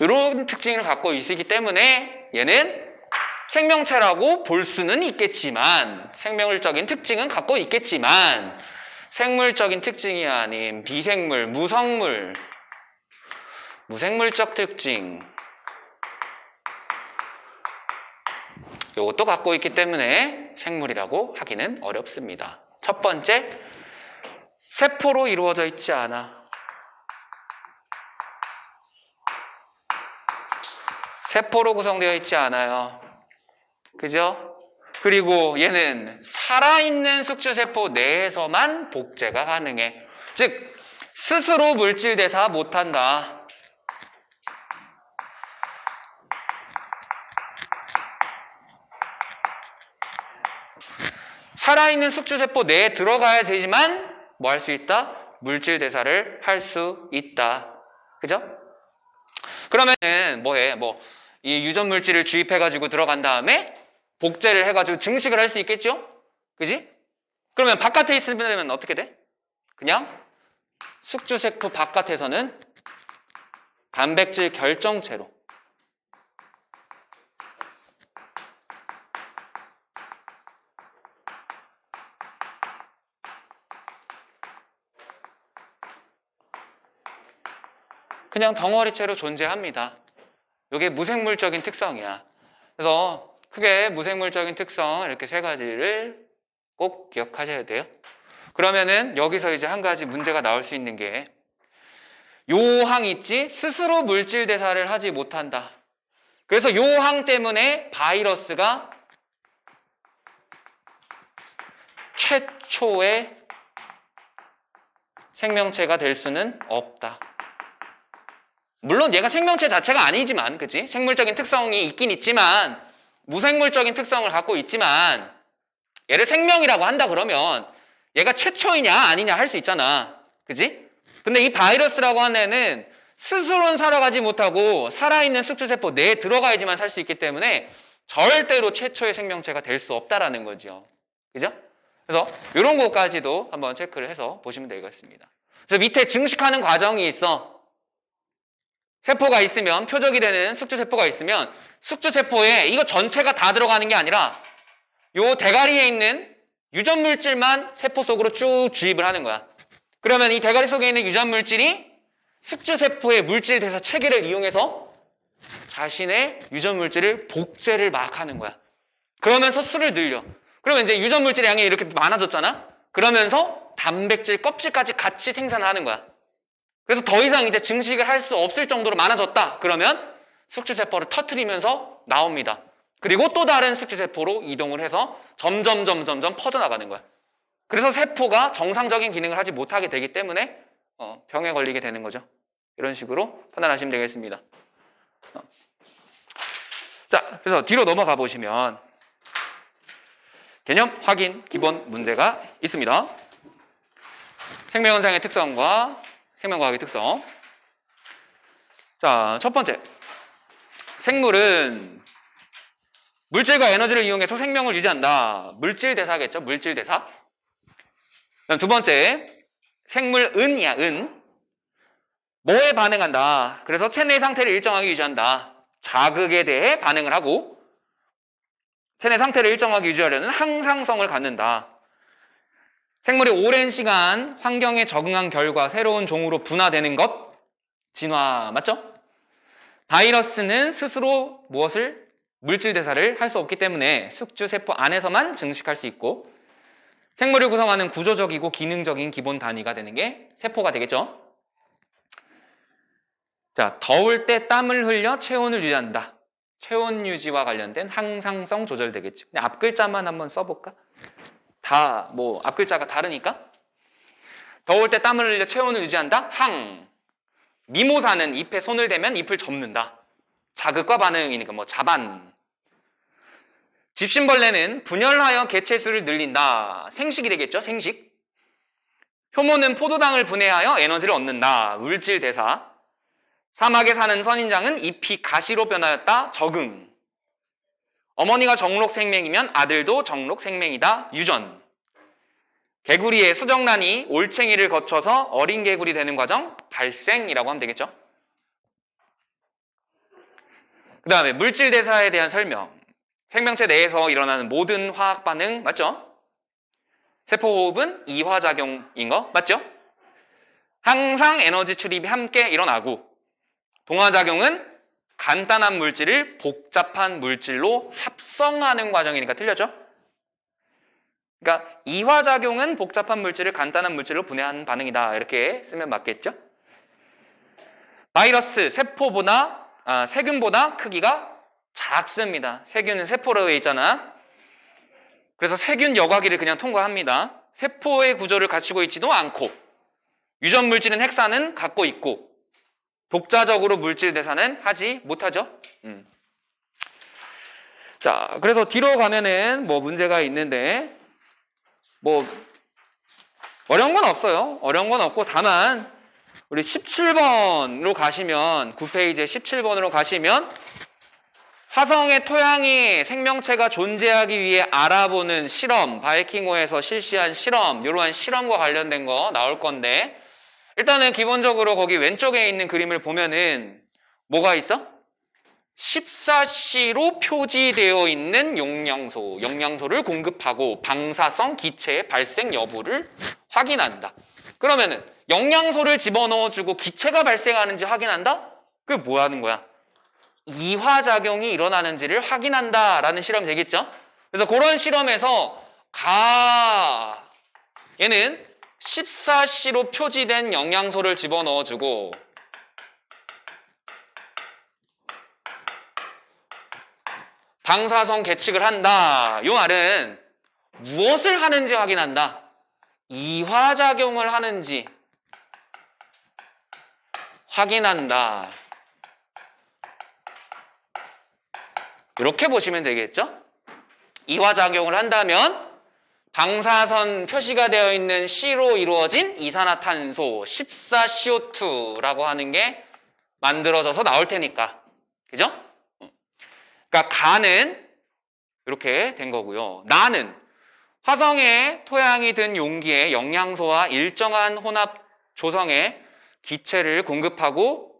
이런 특징을 갖고 있기 때문에 얘는 생명체라고 볼 수는 있겠지만, 생명적인 특징은 갖고 있겠지만, 생물적인 특징이 아닌 비생물, 무성물, 무생물적 특징, 이것도 갖고 있기 때문에 생물이라고 하기는 어렵습니다. 첫 번째, 세포로 이루어져 있지 않아. 세포로 구성되어 있지 않아요. 그죠? 그리고 얘는 살아있는 숙주세포 내에서만 복제가 가능해. 즉, 스스로 물질 대사 못한다. 살아있는 숙주세포 내에 들어가야 되지만 뭐 할 수 있다? 물질 대사를 할 수 있다. 그죠? 그러면은 뭐해? 이 유전 물질을 주입해가지고 들어간 다음에 복제를 해가지고 증식을 할 수 있겠죠? 그지? 그러면 바깥에 있으면 어떻게 돼? 그냥 숙주세포 바깥에서는 단백질 결정체로 그냥 덩어리체로 존재합니다. 이게 무생물적인 특성이야. 그래서 크게 무생물적인 특성 이렇게 세 가지를 꼭 기억하셔야 돼요. 그러면은 여기서 이제 한 가지 문제가 나올 수 있는 게 요 항 있지? 스스로 물질 대사를 하지 못한다. 그래서 요 항 때문에 바이러스가 최초의 생명체가 될 수는 없다. 물론 얘가 생명체 자체가 아니지만, 그치? 생물적인 특성이 있긴 있지만, 무생물적인 특성을 갖고 있지만, 얘를 생명이라고 한다 그러면 얘가 최초이냐 아니냐 할 수 있잖아. 그치? 근데 이 바이러스라고 하는 애는 스스로는 살아가지 못하고 살아있는 숙주세포 내에 들어가야지만 살 수 있기 때문에 절대로 최초의 생명체가 될 수 없다라는 거죠. 그죠? 그래서 이런 것까지도 한번 체크를 해서 보시면 되겠습니다. 그래서 밑에 증식하는 과정이 있어. 세포가 있으면, 표적이 되는 숙주세포가 있으면 숙주세포에 이거 전체가 다 들어가는 게 아니라 요 대가리에 있는 유전물질만 세포 속으로 쭉 주입을 하는 거야. 그러면 이 대가리 속에 있는 유전물질이 숙주세포의 물질 대사 체계를 이용해서 자신의 유전물질을 복제를 막 하는 거야. 그러면서 수를 늘려. 그러면 이제 유전물질의 양이 이렇게 많아졌잖아? 그러면서 단백질 껍질까지 같이 생산하는 거야. 그래서 더 이상 이제 증식을 할 수 없을 정도로 많아졌다. 그러면 숙주세포를 터뜨리면서 나옵니다. 그리고 또 다른 숙주세포로 이동을 해서 점점 퍼져나가는 거야. 그래서 세포가 정상적인 기능을 하지 못하게 되기 때문에 병에 걸리게 되는 거죠. 이런 식으로 판단하시면 되겠습니다. 자, 그래서 뒤로 넘어가 보시면 개념 확인 기본 문제가 있습니다. 생명현상의 특성과 생명과학의 특성. 자, 첫 번째. 생물은 물질과 에너지를 이용해서 생명을 유지한다. 물질 대사겠죠? 물질 대사. 그다음 두 번째. 생물은이야, 은. 뭐에 반응한다? 그래서 체내 상태를 일정하게 유지한다. 자극에 대해 반응을 하고 체내 상태를 일정하게 유지하려는 항상성을 갖는다. 생물이 오랜 시간 환경에 적응한 결과 새로운 종으로 분화되는 것, 진화 맞죠? 바이러스는 스스로 무엇을? 물질 대사를 할 수 없기 때문에 숙주세포 안에서만 증식할 수 있고 생물을 구성하는 구조적이고 기능적인 기본 단위가 되는 게 세포가 되겠죠? 자, 더울 때 땀을 흘려 체온을 유지한다. 체온 유지와 관련된 항상성 조절 되겠죠. 앞 글자만 한번 써볼까? 앞 글자가 다르니까. 더울 때 땀을 흘려 체온을 유지한다. 항. 미모사는 잎에 손을 대면 잎을 접는다. 자극과 반응이니까 자반. 집신벌레는 분열하여 개체수를 늘린다. 생식이 되겠죠. 생식. 효모는 포도당을 분해하여 에너지를 얻는다. 물질 대사. 사막에 사는 선인장은 잎이 가시로 변하였다. 적응. 어머니가 정록 생명이면 아들도 정록 생명이다. 유전. 개구리의 수정란이 올챙이를 거쳐서 어린 개구리 되는 과정 발생이라고 하면 되겠죠. 그 다음에 물질 대사에 대한 설명. 생명체 내에서 일어나는 모든 화학 반응 맞죠? 세포호흡은 이화작용인 거 맞죠? 항상 에너지 출입이 함께 일어나고 동화작용은 간단한 물질을 복잡한 물질로 합성하는 과정이니까 틀렸죠? 그러니까 이화작용은 복잡한 물질을 간단한 물질로 분해하는 반응이다. 이렇게 쓰면 맞겠죠? 바이러스, 세균보다 크기가 작습니다. 세균은 세포로에 있잖아. 그래서 세균 여과기를 그냥 통과합니다. 세포의 구조를 갖추고 있지도 않고 유전 물질은 핵산은 갖고 있고 독자적으로 물질 대사는 하지 못하죠. 자, 그래서 뒤로 가면은 뭐 문제가 있는데 뭐 어려운 건 없어요. 어려운 건 없고 다만 우리 17번으로 가시면 9페이지에 17번으로 가시면 화성의 토양이 생명체가 존재하기 위해 알아보는 실험, 바이킹호에서 실시한 실험, 이러한 실험과 관련된 거 나올 건데 일단은 기본적으로 거기 왼쪽에 있는 그림을 보면은 뭐가 있어? 14C로 표지되어 있는 영양소를 공급하고 방사성 기체의 발생 여부를 확인한다. 그러면은 영양소를 집어넣어주고 기체가 발생하는지 확인한다? 그게 뭐 하는 거야? 이화작용이 일어나는지를 확인한다라는 실험이 되겠죠? 그래서 그런 실험에서 얘는 14C로 표지된 영양소를 집어넣어주고 방사성 계측을 한다. 이 말은 무엇을 하는지 확인한다. 이화작용을 하는지 확인한다. 이렇게 보시면 되겠죠? 이화작용을 한다면 방사선 표시가 되어 있는 C로 이루어진 이산화탄소 14CO2라고 하는 게 만들어져서 나올 테니까. 그죠? 그러니까 가는 이렇게 된 거고요. 나는 화성의 토양이 든 용기에 영양소와 일정한 혼합 조성의 기체를 공급하고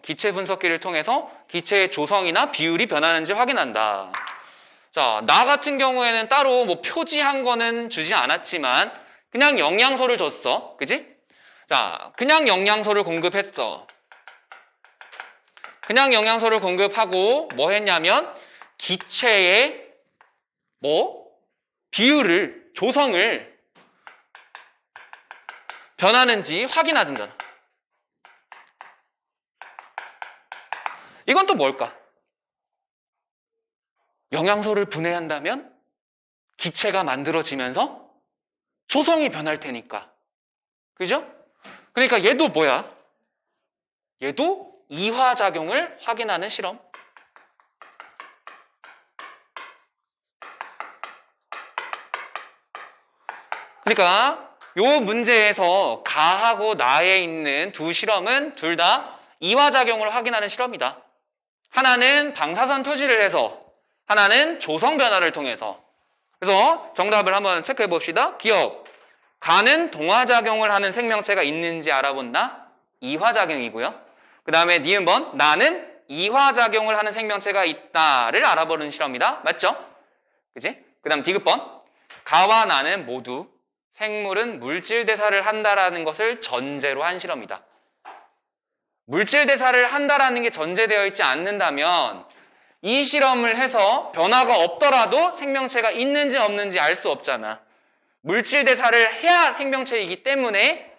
기체 분석기를 통해서 기체의 조성이나 비율이 변하는지 확인한다. 자, 나 같은 경우에는 따로 뭐 표지한 거는 주지 않았지만 그냥 영양소를 줬어. 그지? 자, 그냥 영양소를 공급했어. 그냥 영양소를 공급하고 뭐 했냐면 기체의 비율을, 조성을 변하는지 확인하든가. 이건 또 뭘까? 영양소를 분해한다면 기체가 만들어지면서 조성이 변할 테니까. 그죠? 그러니까 얘도 뭐야? 얘도 이화작용을 확인하는 실험. 그러니까 요 문제에서 가하고 나에 있는 두 실험은 둘 다 이화작용을 확인하는 실험이다. 하나는 방사선 표시를 해서 하나는 조성 변화를 통해서. 그래서 정답을 한번 체크해 봅시다. 기억. 가는 동화작용을 하는 생명체가 있는지 알아본다. 이화작용이고요. 그 다음에 니은번 나는 이화작용을 하는 생명체가 있다를 알아보는 실험이다. 맞죠? 그치? 그 다음 디귿번. 가와 나는 모두 생물은 물질 대사를 한다라는 것을 전제로 한 실험이다. 물질 대사를 한다라는 게 전제되어 있지 않는다면 이 실험을 해서 변화가 없더라도 생명체가 있는지 없는지 알 수 없잖아. 물질 대사를 해야 생명체이기 때문에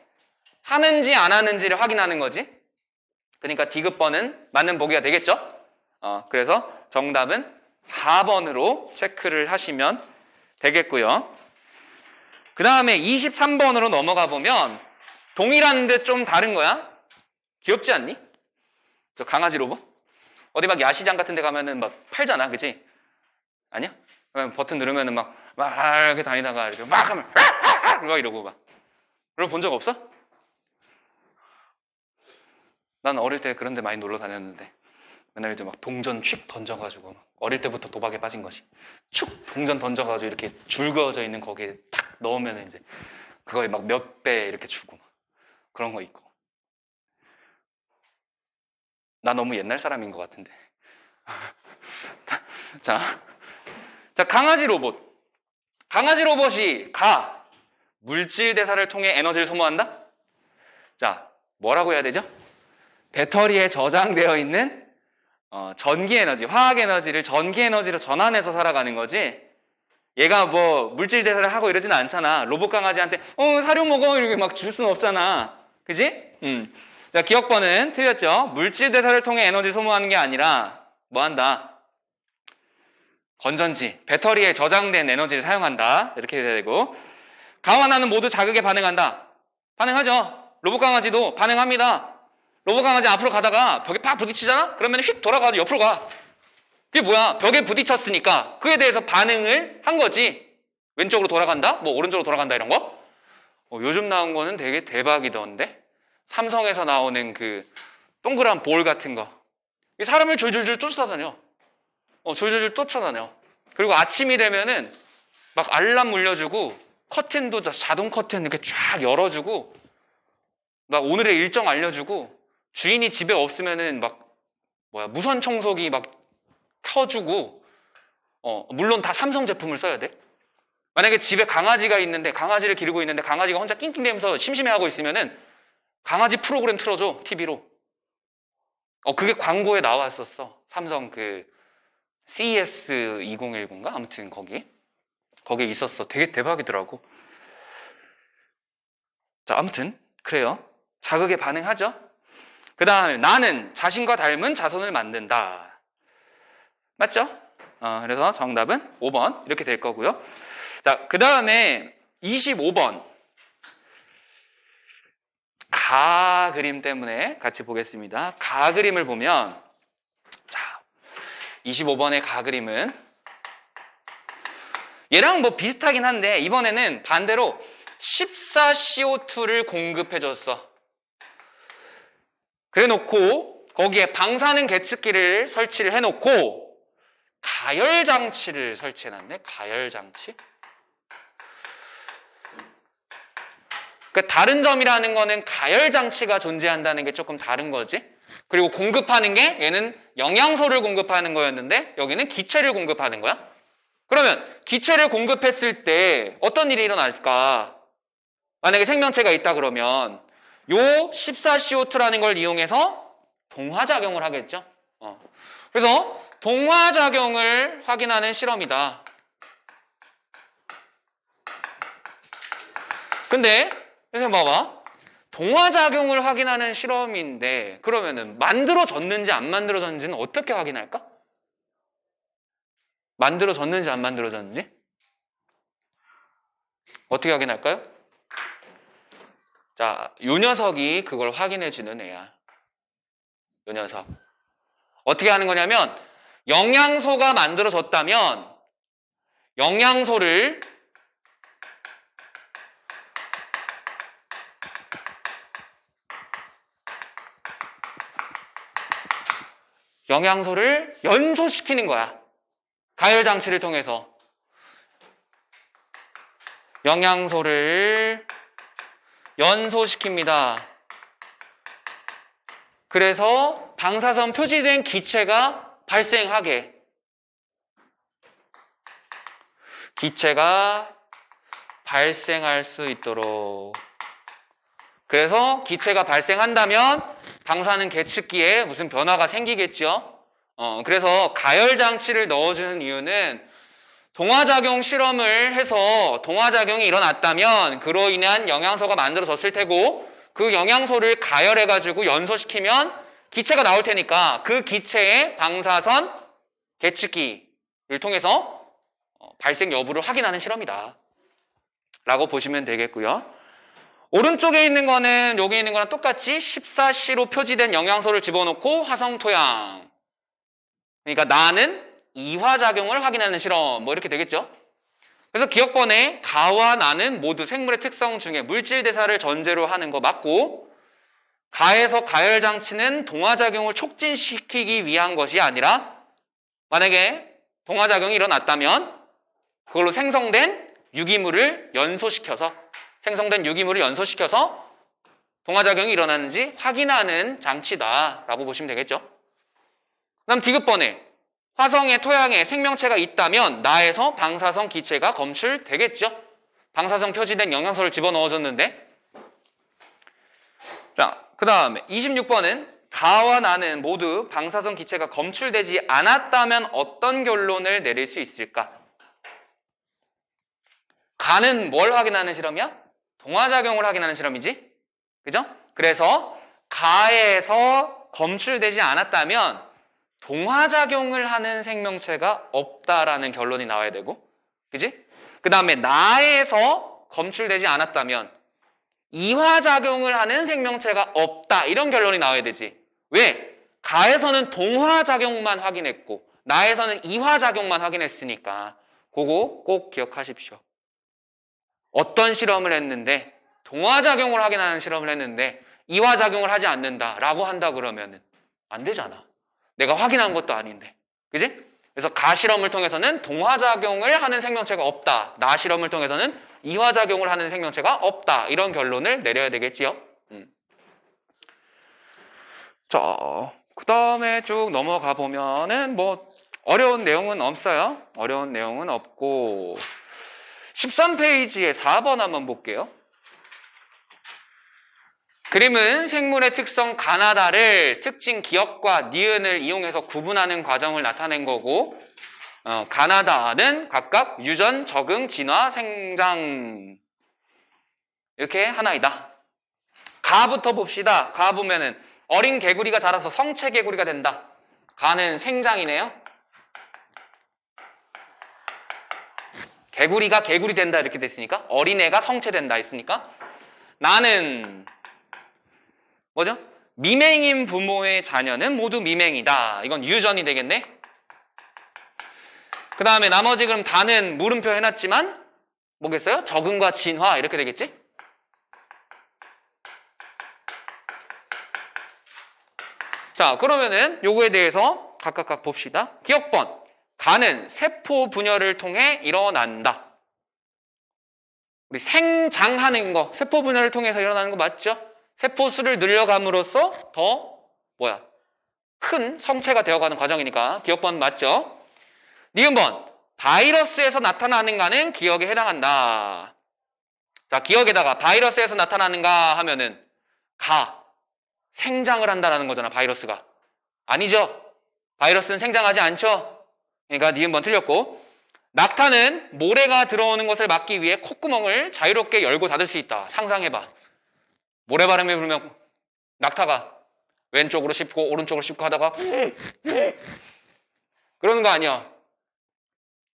하는지 안 하는지를 확인하는 거지. 그러니까 디귿번은 맞는 보기가 되겠죠? 그래서 정답은 4번으로 체크를 하시면 되겠고요. 그 다음에 23번으로 넘어가 보면 동일한 듯 좀 다른 거야. 귀엽지 않니? 저 강아지 로봇? 어디 막 야시장 같은 데 가면은 막 팔잖아. 그치? 아니야? 버튼 누르면은 막 이렇게 다니다가 이렇게 막 하면 막 이러고 막. 그걸 본 적 없어? 난 어릴 때 그런 데 많이 놀러 다녔는데 맨날 이제 막 동전 휙 던져가지고 어릴 때부터 도박에 빠진 것이 축 동전 던져가지고 이렇게 줄 그어져 있는 거기에 탁 넣으면 이제 그거에 막 몇 배 이렇게 주고 막 그런 거 있고. 나 너무 옛날 사람인 것 같은데 자, 강아지 로봇. 강아지 로봇이 물질 대사를 통해 에너지를 소모한다? 자, 뭐라고 해야 되죠? 배터리에 저장되어 있는 전기 에너지, 화학 에너지를 전기 에너지로 전환해서 살아가는 거지. 얘가 뭐 물질 대사를 하고 이러진 않잖아. 로봇 강아지한테 사료 먹어 이렇게 막 줄 수는 없잖아. 그지? 자, 기억번은 틀렸죠? 물질 대사를 통해 에너지를 소모하는 게 아니라 뭐 한다? 건전지, 배터리에 저장된 에너지를 사용한다. 이렇게 돼야 되고, 가와 나는 모두 자극에 반응한다. 반응하죠. 로봇 강아지도 반응합니다. 로봇 강아지 앞으로 가다가 벽에 팍 부딪히잖아? 그러면 휙 돌아가서 옆으로 가. 그게 뭐야? 벽에 부딪혔으니까 그에 대해서 반응을 한 거지. 왼쪽으로 돌아간다? 뭐 오른쪽으로 돌아간다 이런 거? 요즘 나온 거는 되게 대박이던데? 삼성에서 나오는 그 동그란 볼 같은 거. 사람을 줄줄줄 쫓아다녀. 줄줄줄 쫓아다녀. 그리고 아침이 되면은 막 알람 울려주고 커튼도 자동 커튼 이렇게 쫙 열어주고 막 오늘의 일정 알려주고 주인이 집에 없으면은 막 무선 청소기 막 켜주고 물론 다 삼성 제품을 써야 돼. 만약에 집에 강아지가 있는데 강아지를 기르고 있는데 강아지가 혼자 낑낑대면서 심심해하고 있으면은 강아지 프로그램 틀어줘 TV로. 그게 광고에 나왔었어. 삼성 그 CES 2019인가? 아무튼 거기에 있었어. 되게 대박이더라고. 자, 아무튼 그래요. 자극에 반응하죠. 그 다음에 나는 자신과 닮은 자손을 만든다. 맞죠? 그래서 정답은 5번 이렇게 될 거고요. 자, 그 다음에 25번 가 그림 때문에 같이 보겠습니다. 가 그림을 보면, 자, 25번의 가 그림은 얘랑 뭐 비슷하긴 한데 이번에는 반대로 14CO2를 공급해줬어. 그래 놓고 거기에 방사능 계측기를 설치를 해놓고 가열장치를 설치해놨네. 가열장치. 그 다른 점이라는 거는 가열장치가 존재한다는 게 조금 다른 거지. 그리고 공급하는 게 얘는 영양소를 공급하는 거였는데 여기는 기체를 공급하는 거야. 그러면 기체를 공급했을 때 어떤 일이 일어날까? 만약에 생명체가 있다 그러면 요 14CO2라는 걸 이용해서 동화작용을 하겠죠. 그래서 동화작용을 확인하는 실험이다. 근데 그래서 봐봐. 동화작용을 확인하는 실험인데 그러면은 만들어졌는지 안 만들어졌는지는 어떻게 확인할까? 만들어졌는지 안 만들어졌는지? 어떻게 확인할까요? 자, 요 녀석이 그걸 확인해주는 애야. 요 녀석. 어떻게 하는 거냐면 영양소가 만들어졌다면 영양소를 연소시키는 거야. 가열장치를 통해서. 영양소를 연소시킵니다. 그래서 방사선 표시된 기체가 발생하게. 기체가 발생할 수 있도록. 그래서 기체가 발생한다면 방사능 계측기에 무슨 변화가 생기겠죠. 그래서 가열장치를 넣어주는 이유는 동화작용 실험을 해서 동화작용이 일어났다면 그로 인한 영양소가 만들어졌을 테고 그 영양소를 가열해가지고 연소시키면 기체가 나올 테니까 그 기체의 방사선 계측기를 통해서 발생 여부를 확인하는 실험이다. 라고 보시면 되겠고요. 오른쪽에 있는 거는 여기 있는 거랑 똑같이 14C로 표지된 영양소를 집어넣고 화성토양. 그러니까 나는 이화작용을 확인하는 실험 뭐 이렇게 되겠죠. 그래서 기억번에 가와 나는 모두 생물의 특성 중에 물질 대사를 전제로 하는 거 맞고 가에서 가열장치는 동화작용을 촉진시키기 위한 것이 아니라 만약에 동화작용이 일어났다면 그걸로 생성된 유기물을 연소시켜서 동화작용이 일어나는지 확인하는 장치다라고 보시면 되겠죠. 그 다음 디귿번에 화성에 토양에 생명체가 있다면 나에서 방사성 기체가 검출되겠죠. 방사성 표시된 영양소를 집어넣어줬는데. 자, 그 다음에 26번은 가와 나는 모두 방사성 기체가 검출되지 않았다면 어떤 결론을 내릴 수 있을까? 가는 뭘 확인하는 실험이야? 동화작용을 확인하는 실험이지? 그죠? 그래서 가에서 검출되지 않았다면 동화작용을 하는 생명체가 없다라는 결론이 나와야 되고, 그지? 그 다음에 나에서 검출되지 않았다면 이화작용을 하는 생명체가 없다, 이런 결론이 나와야 되지. 왜? 가에서는 동화작용만 확인했고 나에서는 이화작용만 확인했으니까 그거 꼭 기억하십시오. 어떤 실험을 했는데 동화작용을 확인하는 실험을 했는데 이화작용을 하지 않는다라고 한다 그러면은 안 되잖아. 내가 확인한 것도 아닌데. 그지? 그래서 가 실험을 통해서는 동화작용을 하는 생명체가 없다. 나 실험을 통해서는 이화작용을 하는 생명체가 없다. 이런 결론을 내려야 되겠지요. 자, 그 다음에 쭉 넘어가 보면은 뭐 어려운 내용은 없어요. 어려운 내용은 없고 13페이지에 4번 한번 볼게요. 그림은 생물의 특성 가나다를 특징 기억과 니은을 이용해서 구분하는 과정을 나타낸 거고, 가나다는 각각 유전, 적응, 진화, 생장 이렇게 하나이다. 가부터 봅시다. 가 보면은 어린 개구리가 자라서 성체 개구리가 된다. 가는 생장이네요. 개구리가 개구리 된다 이렇게 됐으니까, 어린애가 성체된다 했으니까, 나는 뭐죠? 미맹인 부모의 자녀는 모두 미맹이다. 이건 유전이 되겠네. 그 다음에 나머지 그럼 다는 물음표 해놨지만 뭐겠어요? 적응과 진화 이렇게 되겠지? 자, 그러면은 요거에 대해서 각각 봅시다. 기억번. 가는 세포 분열을 통해 일어난다. 우리 생장하는 거, 세포 분열을 통해서 일어나는 거 맞죠? 세포 수를 늘려감으로써 더 큰 성체가 되어가는 과정이니까 기억번 맞죠? 니은번. 바이러스에서 나타나는가는 기억에 해당한다. 자, 기억에다가 바이러스에서 나타나는가 하면은 생장을 한다라는 거잖아, 바이러스가. 아니죠? 바이러스는 생장하지 않죠? 그러니까 니은번 틀렸고, 낙타는 모래가 들어오는 것을 막기 위해 콧구멍을 자유롭게 열고 닫을 수 있다. 상상해봐. 모래바람이 불면 낙타가 왼쪽으로 씹고 오른쪽으로 씹고 하다가 그러는 거 아니야.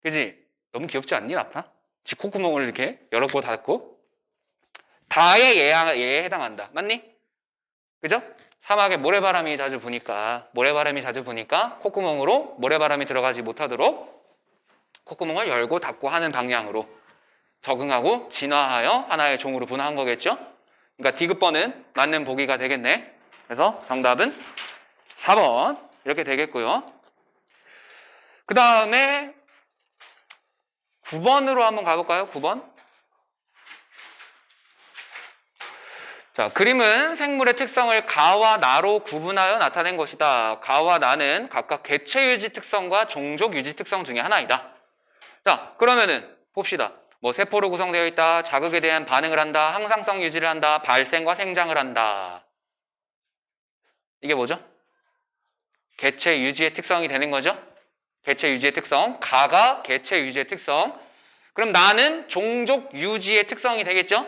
그지? 너무 귀엽지 않니, 낙타? 지 콧구멍을 이렇게 열었고 닫고. 다의 예에 해당한다. 맞니? 그죠? 사막에 모래바람이 자주 부니까 콧구멍으로 모래바람이 들어가지 못하도록 콧구멍을 열고 닫고 하는 방향으로 적응하고 진화하여 하나의 종으로 분화한 거겠죠? 그러니까 디귿번은 맞는 보기가 되겠네. 그래서 정답은 4번 이렇게 되겠고요. 그 다음에 9번으로 한번 가볼까요? 9번. 자, 그림은 생물의 특성을 가와 나로 구분하여 나타낸 것이다. 가와 나는 각각 개체 유지 특성과 종족 유지 특성 중에 하나이다. 자, 그러면은 봅시다. 뭐 세포로 구성되어 있다, 자극에 대한 반응을 한다, 항상성 유지를 한다, 발생과 생장을 한다. 이게 뭐죠? 개체 유지의 특성이 되는 거죠? 개체 유지의 특성, 가가 개체 유지의 특성. 그럼 나는 종족 유지의 특성이 되겠죠?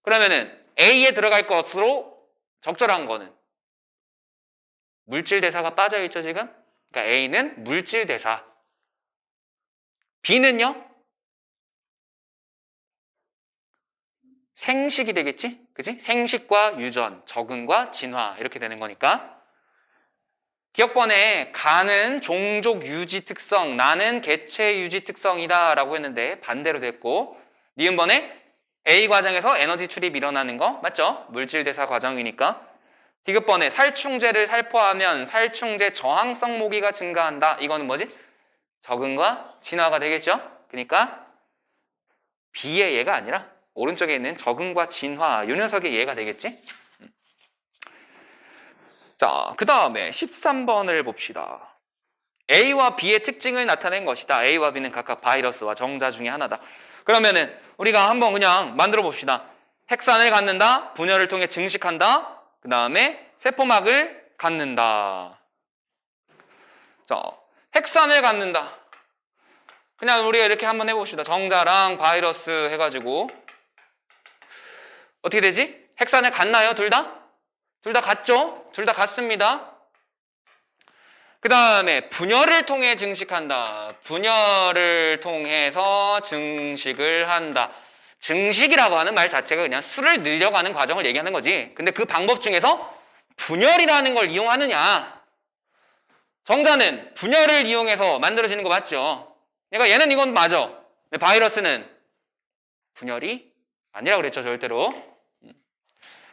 그러면은 A에 들어갈 것으로 적절한 거는 물질 대사가 빠져 있죠, 지금? 그러니까 A는 물질 대사. B는요? 생식이 되겠지? 그지? 생식과 유전, 적응과 진화 이렇게 되는 거니까. 기억번에 가는 종족 유지 특성, 나는 개체 유지 특성이다 라고 했는데 반대로 됐고, 니은번에 A 과정에서 에너지 출입이 일어나는 거 맞죠? 물질 대사 과정이니까. 디귿번에 살충제를 살포하면 살충제 저항성 모기가 증가한다. 이거는 뭐지? 적응과 진화가 되겠죠? 그러니까 B의 예가 아니라 오른쪽에 있는 적응과 진화, 요 녀석의 예가 되겠지? 자, 그 다음에 13번을 봅시다. A와 B의 특징을 나타낸 것이다. A와 B는 각각 바이러스와 정자 중에 하나다. 그러면은 우리가 한번 그냥 만들어 봅시다. 핵산을 갖는다. 분열을 통해 증식한다. 그 다음에 세포막을 갖는다. 자, 핵산을 갖는다. 그냥 우리가 이렇게 한번 해봅시다. 정자랑 바이러스 해가지고 어떻게 되지? 핵산을 갖나요? 둘 다? 둘 다 같죠? 둘 다 같습니다. 그 다음에 분열을 통해 증식한다. 분열을 통해서 증식을 한다. 증식이라고 하는 말 자체가 그냥 수를 늘려가는 과정을 얘기하는 거지. 근데 그 방법 중에서 분열이라는 걸 이용하느냐. 정자는 분열을 이용해서 만들어지는 거 맞죠? 그러니까 얘는 이건 맞아. 근데 바이러스는 분열이 아니라고 그랬죠, 절대로.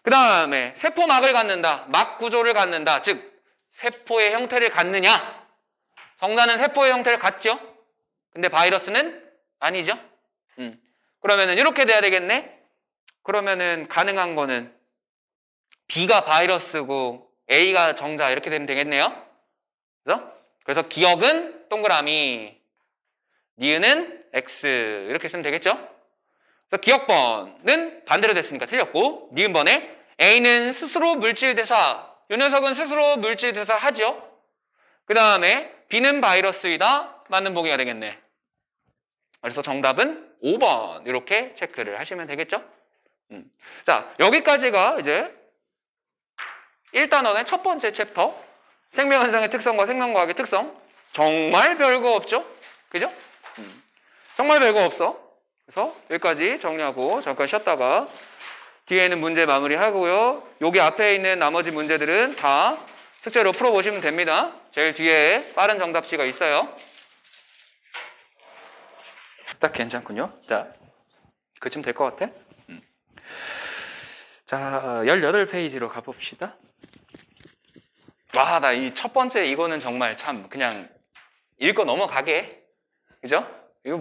그 다음에 세포막을 갖는다. 막 구조를 갖는다. 즉 세포의 형태를 갖느냐? 정자는 세포의 형태를 갖죠? 근데 바이러스는 아니죠? 그러면은 이렇게 돼야 되겠네? 그러면은 가능한 거는 B가 바이러스고 A가 정자 이렇게 되면 되겠네요? 그래서 기억은 동그라미, 니은은 X 이렇게 쓰면 되겠죠? 그래서 기억번은 반대로 됐으니까 틀렸고, 니은번에 A는 스스로 물질 대사, 이 녀석은 스스로 물질 대사 하죠? 그 다음에 B는 바이러스이다. 맞는 보기가 되겠네. 그래서 정답은 5번 이렇게 체크를 하시면 되겠죠? 자, 여기까지가 이제 1단원의 첫 번째 챕터, 생명현상의 특성과 생명과학의 특성. 정말 별거 없죠? 그죠? 정말 별거 없어. 그래서 여기까지 정리하고 잠깐 쉬었다가 뒤에는 문제 마무리하고요. 여기 앞에 있는 나머지 문제들은 다 숙제로 풀어보시면 됩니다. 제일 뒤에 빠른 정답지가 있어요. 딱 괜찮군요. 자, 그쯤 될 것 같아? 자, 18페이지로 가봅시다. 와, 나 이 첫 번째 이거는 정말 참 그냥 읽고 넘어가게. 그죠? 이거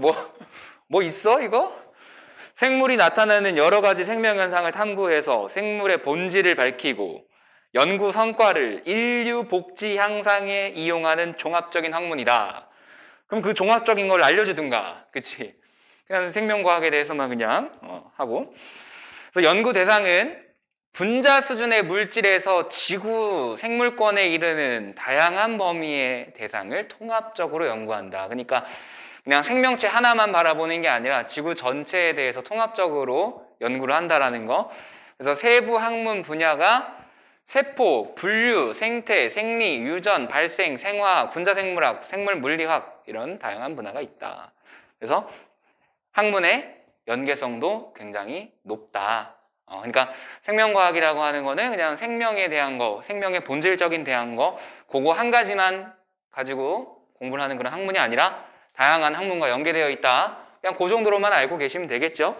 뭐 있어, 이거? 생물이 나타내는 여러 가지 생명현상을 탐구해서 생물의 본질을 밝히고 연구 성과를 인류 복지 향상에 이용하는 종합적인 학문이다. 그럼 그 종합적인 걸 알려주든가, 그치? 그냥 생명과학에 대해서만 그냥 하고. 그래서 연구 대상은 분자 수준의 물질에서 지구 생물권에 이르는 다양한 범위의 대상을 통합적으로 연구한다. 그러니까 그냥 생명체 하나만 바라보는 게 아니라 지구 전체에 대해서 통합적으로 연구를 한다라는 거. 그래서 세부 학문 분야가 세포, 분류, 생태, 생리, 유전, 발생, 생화학, 분자생물학, 생물물리학 이런 다양한 분야가 있다. 그래서 학문의 연계성도 굉장히 높다. 그러니까 생명과학이라고 하는 거는 그냥 생명에 대한 거, 생명의 본질적인 대한 거, 그거 한 가지만 가지고 공부를 하는 그런 학문이 아니라 다양한 학문과 연계되어 있다. 그냥 그 정도로만 알고 계시면 되겠죠.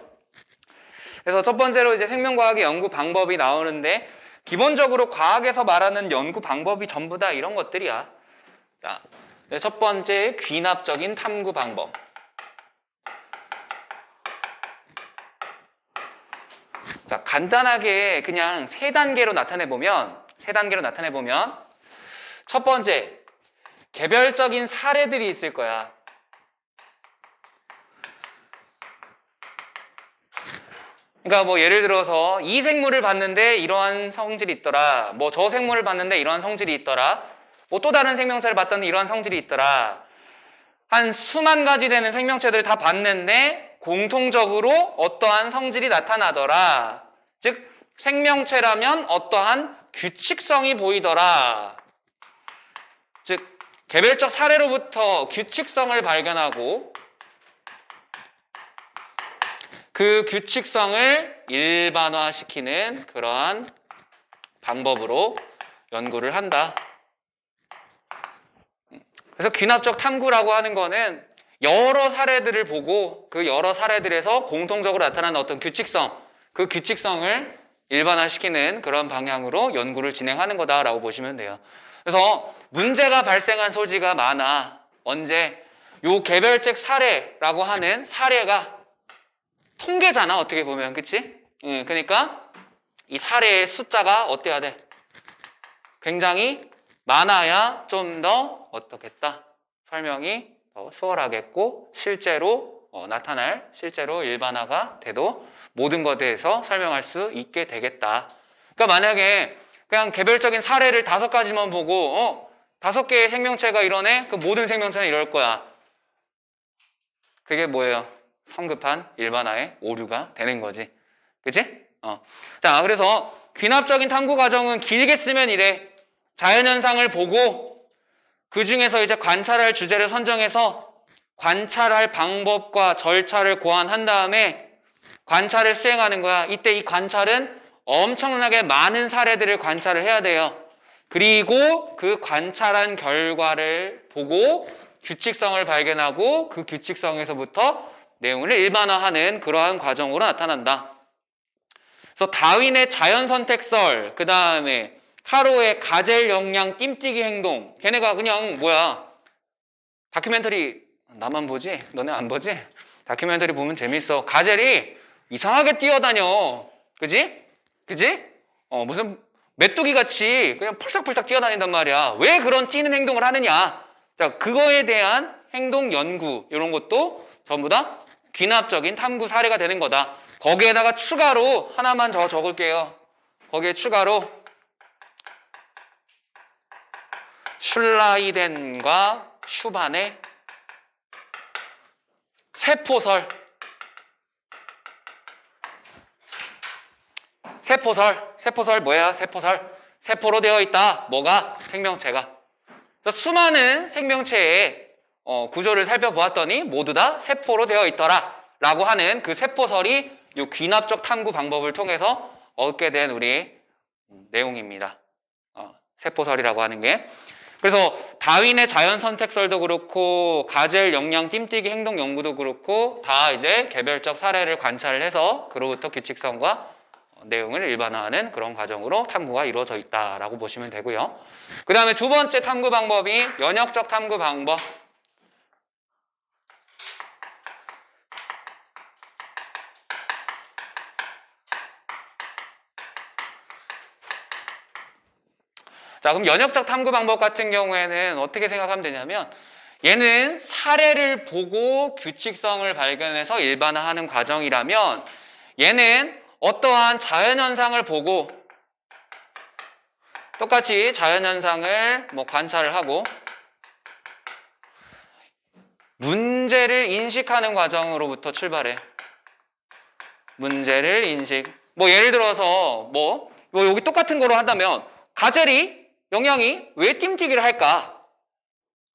그래서 첫 번째로 이제 생명과학의 연구 방법이 나오는데 기본적으로 과학에서 말하는 연구 방법이 전부 다 이런 것들이야. 자, 첫 번째 귀납적인 탐구 방법. 자, 간단하게 그냥 세 단계로 나타내 보면 첫 번째 개별적인 사례들이 있을 거야. 그러니까 뭐 예를 들어서 이 생물을 봤는데 이러한 성질이 있더라. 뭐 저 생물을 봤는데 이러한 성질이 있더라. 뭐 또 다른 생명체를 봤더니 이러한 성질이 있더라. 한 수만 가지 되는 생명체들을 다 봤는데 공통적으로 어떠한 성질이 나타나더라. 즉 생명체라면 어떠한 규칙성이 보이더라. 즉 개별적 사례로부터 규칙성을 발견하고 그 규칙성을 일반화시키는 그러한 방법으로 연구를 한다. 그래서 귀납적 탐구라고 하는 거는 여러 사례들을 보고 그 여러 사례들에서 공통적으로 나타나는 어떤 규칙성, 그 규칙성을 일반화시키는 그런 방향으로 연구를 진행하는 거다라고 보시면 돼요. 그래서 문제가 발생한 소지가 많아. 언제? 요 개별적 사례라고 하는 사례가 통계잖아, 어떻게 보면. 그치? 그러니까 이 사례의 숫자가 어때야 돼? 굉장히 많아야 좀 더 어떻겠다? 설명이 더 수월하겠고 실제로 실제로 일반화가 돼도 모든 것에 대해서 설명할 수 있게 되겠다. 그러니까 만약에 그냥 개별적인 사례를 5가지만 보고 5개의 생명체가 이러네? 그 모든 생명체는 이럴 거야. 그게 뭐예요? 성급한 일반화의 오류가 되는 거지. 그치? 자, 그래서 귀납적인 탐구 과정은 길게 쓰면 이래. 자연현상을 보고 그 중에서 이제 관찰할 주제를 선정해서 관찰할 방법과 절차를 고안한 다음에 관찰을 수행하는 거야. 이때 이 관찰은 엄청나게 많은 사례들을 관찰을 해야 돼요. 그리고 그 관찰한 결과를 보고 규칙성을 발견하고 그 규칙성에서부터 내용을 일반화하는 그러한 과정으로 나타난다. 그래서 다윈의 자연선택설, 그 다음에 카로의 가젤 역량 뜀뛰기 행동, 걔네가 그냥 다큐멘터리 나만 보지? 너네 안 보지? 다큐멘터리 보면 재밌어. 가젤이 이상하게 뛰어다녀. 그지? 무슨 메뚜기 같이 그냥 펄싹펄싹 뛰어다닌단 말이야. 왜 그런 뛰는 행동을 하느냐? 자, 그거에 대한 행동 연구, 이런 것도 전부 다 귀납적인 탐구 사례가 되는 거다. 거기에다가 추가로 하나만 더 적을게요. 거기에 추가로 슐라이덴과 슈반의 세포설. 세포설 뭐야? 세포로 되어 있다. 뭐가? 생명체가. 수많은 생명체의 구조를 살펴보았더니 모두 다 세포로 되어 있더라 라고 하는 그 세포설이 이 귀납적 탐구 방법을 통해서 얻게 된 우리 내용입니다. 세포설이라고 하는 게. 그래서 다윈의 자연선택설도 그렇고 가젤 역량 뜀뛰기 행동 연구도 그렇고 다 이제 개별적 사례를 관찰을 해서 그로부터 규칙성과 내용을 일반화하는 그런 과정으로 탐구가 이루어져 있다라고 보시면 되고요. 그 다음에 두 번째 탐구 방법이 연역적 탐구 방법. 자, 그럼 연역적 탐구 방법 같은 경우에는 어떻게 생각하면 되냐면 얘는 사례를 보고 규칙성을 발견해서 일반화하는 과정이라면 얘는 어떠한 자연현상을 보고 똑같이 자연현상을 관찰을 하고 문제를 인식하는 과정으로부터 출발해. 문제를 인식. 예를 들어서 여기 똑같은 거로 한다면 가젤이 영양이 왜 뜀뛰기를 할까?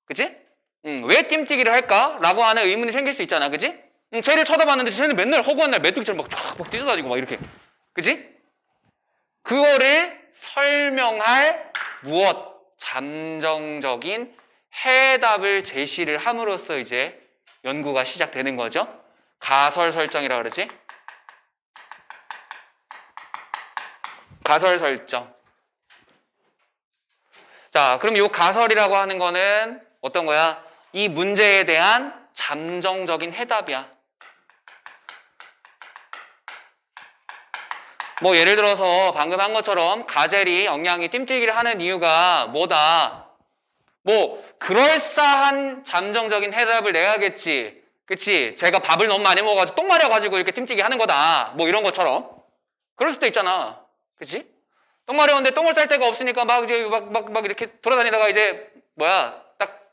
그치? 왜 뜀뛰기를 할까? 라고 하는 의문이 생길 수 있잖아. 그치? 쟤를 쳐다봤는데 쟤는 맨날 허구한 날 메뚜기처럼 막 뛰어다니고 이렇게. 그치? 그거를 설명할 잠정적인 해답을 제시를 함으로써 이제 연구가 시작되는 거죠. 가설 설정이라고 그러지? 가설 설정. 자, 그럼 이 가설이라고 하는 거는 어떤 거야? 이 문제에 대한 잠정적인 해답이야. 예를 들어서 방금 한 것처럼 가젤이 영양이 뜀뛰기를 하는 이유가 뭐다? 그럴싸한 잠정적인 해답을 내야겠지. 그치? 제가 밥을 너무 많이 먹어가지고 똥 마려가지고 이렇게 뜀뛰기 하는 거다. 이런 것처럼. 그럴 수도 있잖아. 그치? 똥 마려운데 똥을 쌀 데가 없으니까 막 이렇게 돌아다니다가 이제 딱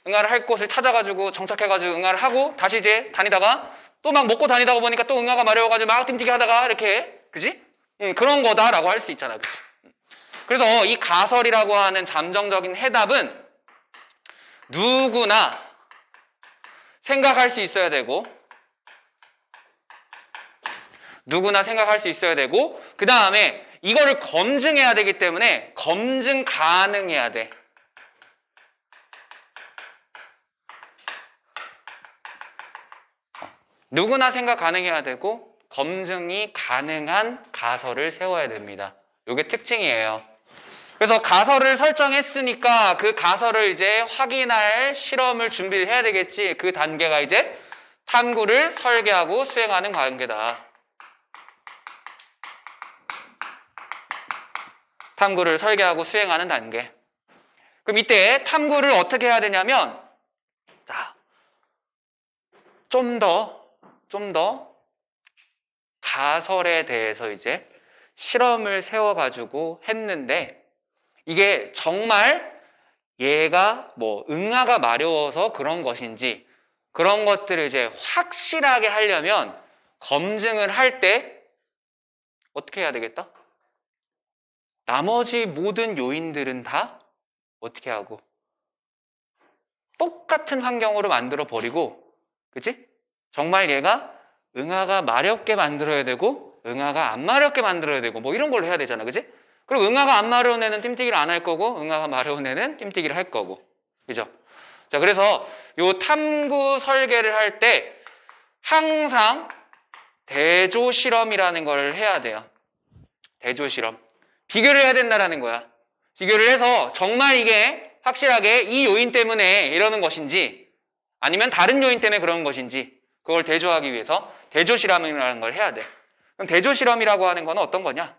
응아를 할 곳을 찾아가지고 정착해가지고 응아를 하고 다시 이제 다니다가 또 막 먹고 다니다가 보니까 또 응아가 마려워가지고 막 띵띵이 하다가 이렇게, 그지? 그런 거다라고 할 수 있잖아, 그치? 그래서 이 가설이라고 하는 잠정적인 해답은 누구나 생각할 수 있어야 되고, 그 다음에 이거를 검증해야 되기 때문에 검증 가능해야 돼. 누구나 생각 가능해야 되고 검증이 가능한 가설을 세워야 됩니다. 이게 특징이에요. 그래서 가설을 설정했으니까 그 가설을 이제 확인할 실험을 준비를 해야 되겠지. 그 단계가 이제 탐구를 설계하고 수행하는 단계다. 탐구를 설계하고 수행하는 단계. 그럼 이때 탐구를 어떻게 해야 되냐면, 자, 좀 더 가설에 대해서 이제 실험을 세워가지고 했는데, 이게 정말 얘가 뭐 응아가 마려워서 그런 것인지, 그런 것들을 이제 확실하게 하려면 검증을 할 때 어떻게 해야 되겠다? 나머지 모든 요인들은 다 어떻게 하고 똑같은 환경으로 만들어 버리고, 그치? 정말 얘가 응아가 마렵게 만들어야 되고 응아가 안 마렵게 만들어야 되고 뭐 이런 걸로 해야 되잖아, 그치? 그리고 응아가 안 마려운 애는 띠뛰기를 안 할 거고 응아가 마려운 애는 띠뛰기를 할 거고, 그죠? 자, 그래서 요 탐구 설계를 할 때 항상 대조 실험이라는 걸 해야 돼요. 대조 실험. 비교를 해야 된다라는 거야. 비교를 해서 정말 이게 확실하게 이 요인 때문에 이러는 것인지 아니면 다른 요인 때문에 그러는 것인지 그걸 대조하기 위해서 대조 실험이라는 걸 해야 돼. 그럼 대조 실험이라고 하는 건 어떤 거냐?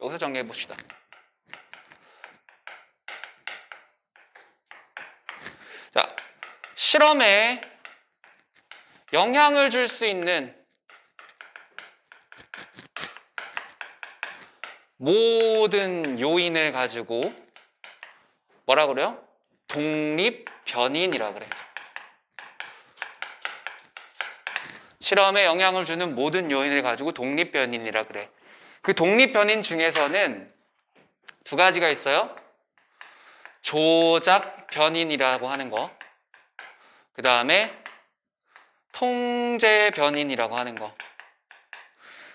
여기서 정리해 봅시다. 자, 실험에 영향을 줄 수 있는 모든 요인을 가지고 뭐라 그래요? 독립 변인이라 그래요. 실험에 영향을 주는 모든 요인을 가지고 독립 변인이라 그래. 그 독립 변인 중에서는 두 가지가 있어요. 조작 변인이라고 하는 거. 그 다음에 통제 변인이라고 하는 거.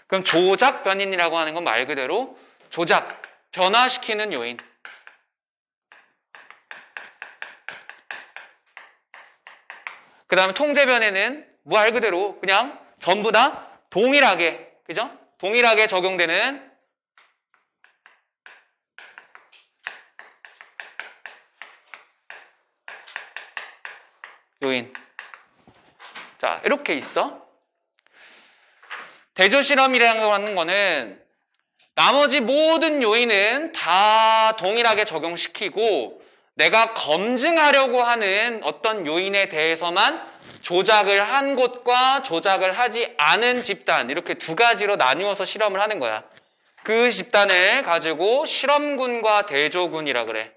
그럼 조작 변인이라고 하는 건 말 그대로 조작, 변화시키는 요인. 그 다음에 통제 변에는 말 그대로 그냥 전부 다 동일하게, 그죠? 동일하게 적용되는 요인. 자, 이렇게 있어. 대조 실험이라는 거는 나머지 모든 요인은 다 동일하게 적용시키고 내가 검증하려고 하는 어떤 요인에 대해서만 조작을 한 곳과 조작을 하지 않은 집단, 이렇게 두 가지로 나누어서 실험을 하는 거야. 그 집단을 가지고 실험군과 대조군이라 그래.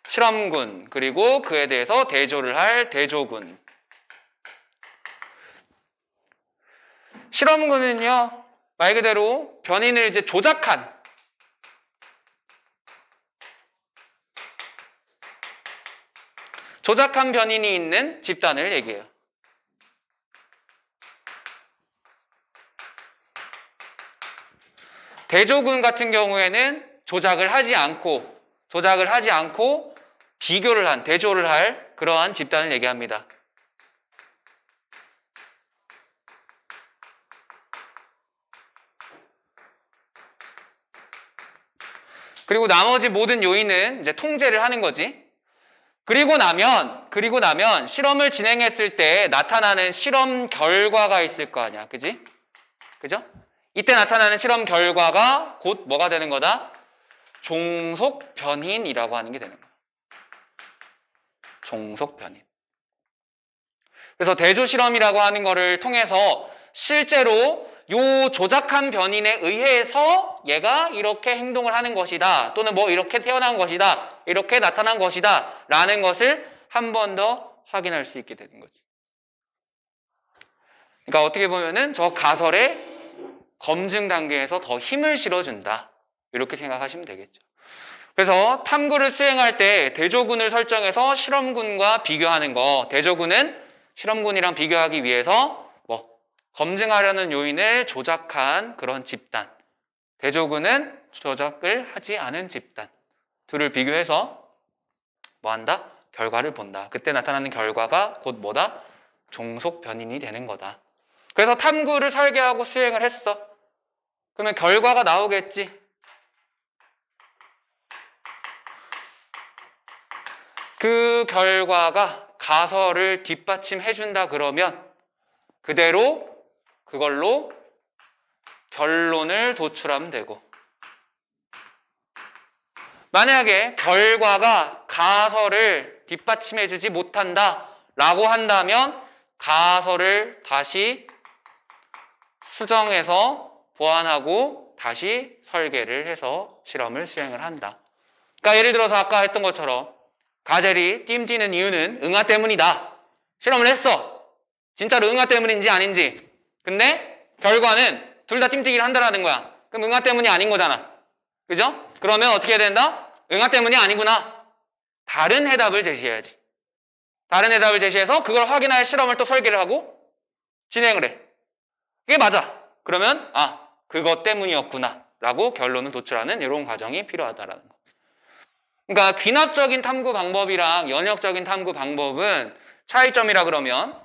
실험군, 그리고 그에 대해서 대조를 할 대조군. 실험군은요, 말 그대로 변인을 이제 조작한 변인이 있는 집단을 얘기해요. 대조군 같은 경우에는 조작을 하지 않고 비교를 한, 대조를 할 그러한 집단을 얘기합니다. 그리고 나머지 모든 요인은 이제 통제를 하는 거지. 그리고 나면 실험을 진행했을 때 나타나는 실험 결과가 있을 거 아니야. 그지? 그죠? 이때 나타나는 실험 결과가 곧 뭐가 되는 거다? 종속 변인이라고 하는 게 되는 거야. 종속 변인. 그래서 대조 실험이라고 하는 거를 통해서 실제로 요 조작한 변인에 의해서 얘가 이렇게 행동을 하는 것이다. 또는 뭐 이렇게 태어난 것이다. 이렇게 나타난 것이다. 라는 것을 한 번 더 확인할 수 있게 되는 거지. 그러니까 어떻게 보면은 저 가설의 검증 단계에서 더 힘을 실어준다. 이렇게 생각하시면 되겠죠. 그래서 탐구를 수행할 때 대조군을 설정해서 실험군과 비교하는 거. 대조군은 실험군이랑 비교하기 위해서 검증하려는 요인을 조작한 그런 집단. 대조군은 조작을 하지 않은 집단. 둘을 비교해서 뭐 한다? 결과를 본다. 그때 나타나는 결과가 곧 뭐다? 종속 변인이 되는 거다. 그래서 탐구를 설계하고 수행을 했어. 그러면 결과가 나오겠지. 그 결과가 가설을 뒷받침해준다 그러면 그대로 그걸로 결론을 도출하면 되고, 만약에 결과가 가설을 뒷받침해주지 못한다 라고 한다면 가설을 다시 수정해서 보완하고 다시 설계를 해서 실험을 수행을 한다. 그러니까 예를 들어서 아까 했던 것처럼 가젤이 띠뛰는 이유는 응아 때문이다. 실험을 했어. 진짜로 응아 때문인지 아닌지. 근데 결과는 둘 다 띠뛰기를 한다라는 거야. 그럼 응아 때문이 아닌 거잖아. 그죠? 그러면 어떻게 해야 된다? 응아 때문이 아니구나. 다른 해답을 제시해야지. 다른 해답을 제시해서 그걸 확인할 실험을 또 설계를 하고 진행을 해. 이게 맞아. 그러면 그것 때문이었구나 라고 결론을 도출하는 이런 과정이 필요하다라는 거. 그러니까 귀납적인 탐구 방법이랑 연역적인 탐구 방법은 차이점이라 그러면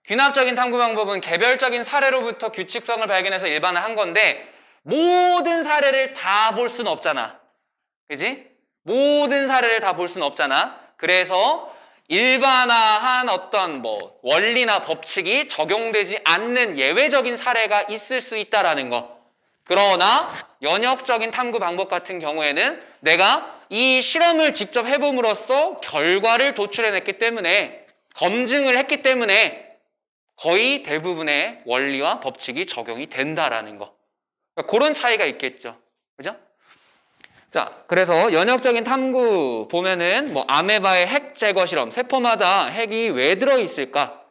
귀납적인 탐구 방법은 개별적인 사례로부터 규칙성을 발견해서 일반화한 한 건데 모든 사례를 다 볼 수는 없잖아. 그지? 모든 사례를 다 볼 수는 없잖아. 그래서 일반화한 어떤 원리나 법칙이 적용되지 않는 예외적인 사례가 있을 수 있다라는 거. 그러나 연역적인 탐구 방법 같은 경우에는 내가 이 실험을 직접 해봄으로써 결과를 도출해냈기 때문에 검증을 했기 때문에 거의 대부분의 원리와 법칙이 적용이 된다라는 거. 그러니까 그런 차이가 있겠죠. 그죠? 자, 그래서 연역적인 탐구 보면은 아메바의 핵 제거 실험, 세포마다 핵이 왜 들어있을까?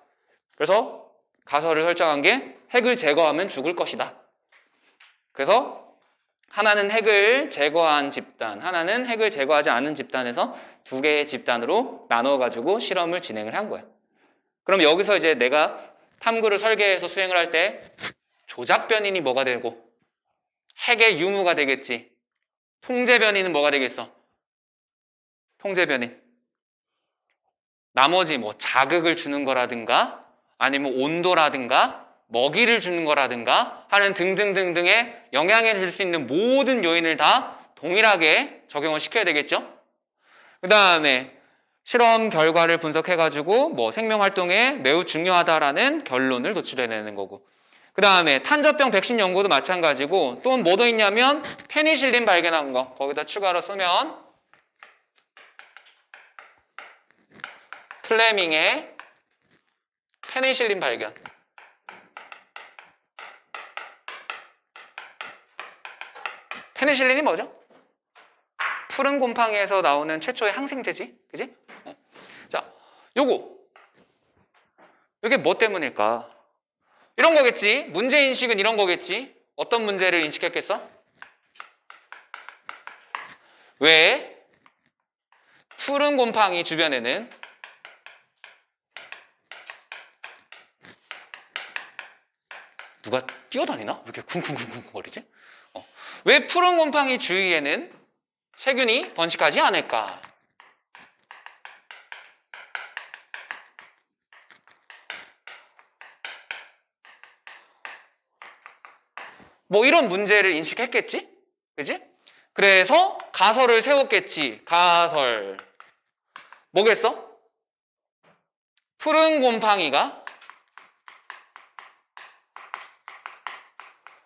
그래서 가설을 설정한 게 핵을 제거하면 죽을 것이다. 그래서 하나는 핵을 제거한 집단, 하나는 핵을 제거하지 않은 집단에서 두 개의 집단으로 나눠가지고 실험을 진행을 한 거야. 그럼 여기서 이제 내가 탐구를 설계해서 수행을 할 때 조작 변인이 뭐가 되고 핵의 유무가 되겠지. 통제 변이는 뭐가 되겠어? 통제 변인. 나머지 자극을 주는 거라든가 아니면 온도라든가 먹이를 주는 거라든가 하는 등등등등의 영향을 줄 수 있는 모든 요인을 다 동일하게 적용을 시켜야 되겠죠? 그 다음에 실험 결과를 분석해가지고 생명활동에 매우 중요하다라는 결론을 도출해내는 거고. 그 다음에 탄저병 백신 연구도 마찬가지고 또 뭐도 있냐면 페니실린 발견한 거 거기다 추가로 쓰면 플레밍의 페니실린 발견. 페니실린이 뭐죠? 푸른 곰팡이에서 나오는 최초의 항생제지, 그지? 자, 이게 뭐 때문일까? 이런 거겠지. 문제인식은 이런 거겠지. 어떤 문제를 인식했겠어? 왜 푸른 곰팡이 주변에는 누가 뛰어다니나? 왜 이렇게 쿵쿵쿵쿵 거리지? 왜 푸른 곰팡이 주위에는 세균이 번식하지 않을까? 이런 문제를 인식했겠지? 그지? 그래서 가설을 세웠겠지. 가설. 뭐겠어? 푸른 곰팡이가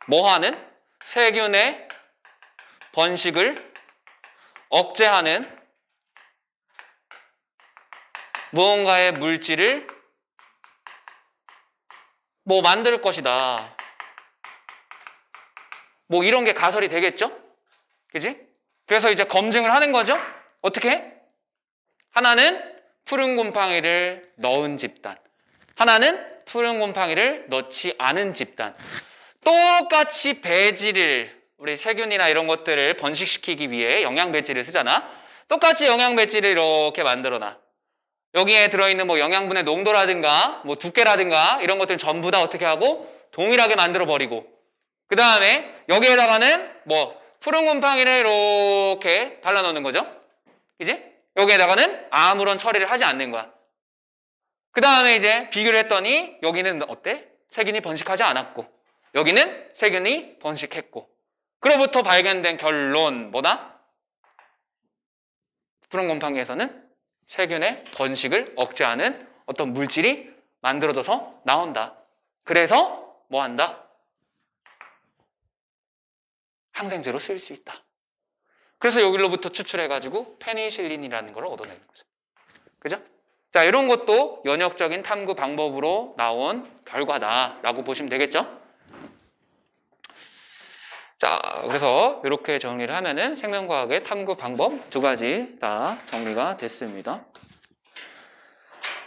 뭐하는? 세균의 번식을 억제하는 무언가의 물질을 만들 것이다. 이런 게 가설이 되겠죠? 그지? 그래서 이제 검증을 하는 거죠? 어떻게 해? 하나는 푸른 곰팡이를 넣은 집단. 하나는 푸른 곰팡이를 넣지 않은 집단. 똑같이 배지를, 우리 세균이나 이런 것들을 번식시키기 위해 영양 배지를 쓰잖아? 똑같이 영양 배지를 이렇게 만들어놔. 여기에 들어있는 영양분의 농도라든가, 두께라든가, 이런 것들 전부 다 어떻게 하고, 동일하게 만들어버리고, 그 다음에 여기에다가는 푸른 곰팡이를 이렇게 발라놓는 거죠. 이제 여기에다가는 아무런 처리를 하지 않는 거야. 그 다음에 이제 비교를 했더니 여기는 어때? 세균이 번식하지 않았고 여기는 세균이 번식했고 그로부터 발견된 결론 뭐다? 푸른 곰팡이에서는 세균의 번식을 억제하는 어떤 물질이 만들어져서 나온다. 그래서 뭐한다? 항생제로 쓸 수 있다. 그래서 여기로부터 추출해가지고 페니실린이라는 걸 얻어내는 거죠. 그죠? 자, 이런 것도 연역적인 탐구 방법으로 나온 결과다라고 보시면 되겠죠? 자, 그래서 이렇게 정리를 하면은 생명과학의 탐구 방법 두 가지 다 정리가 됐습니다.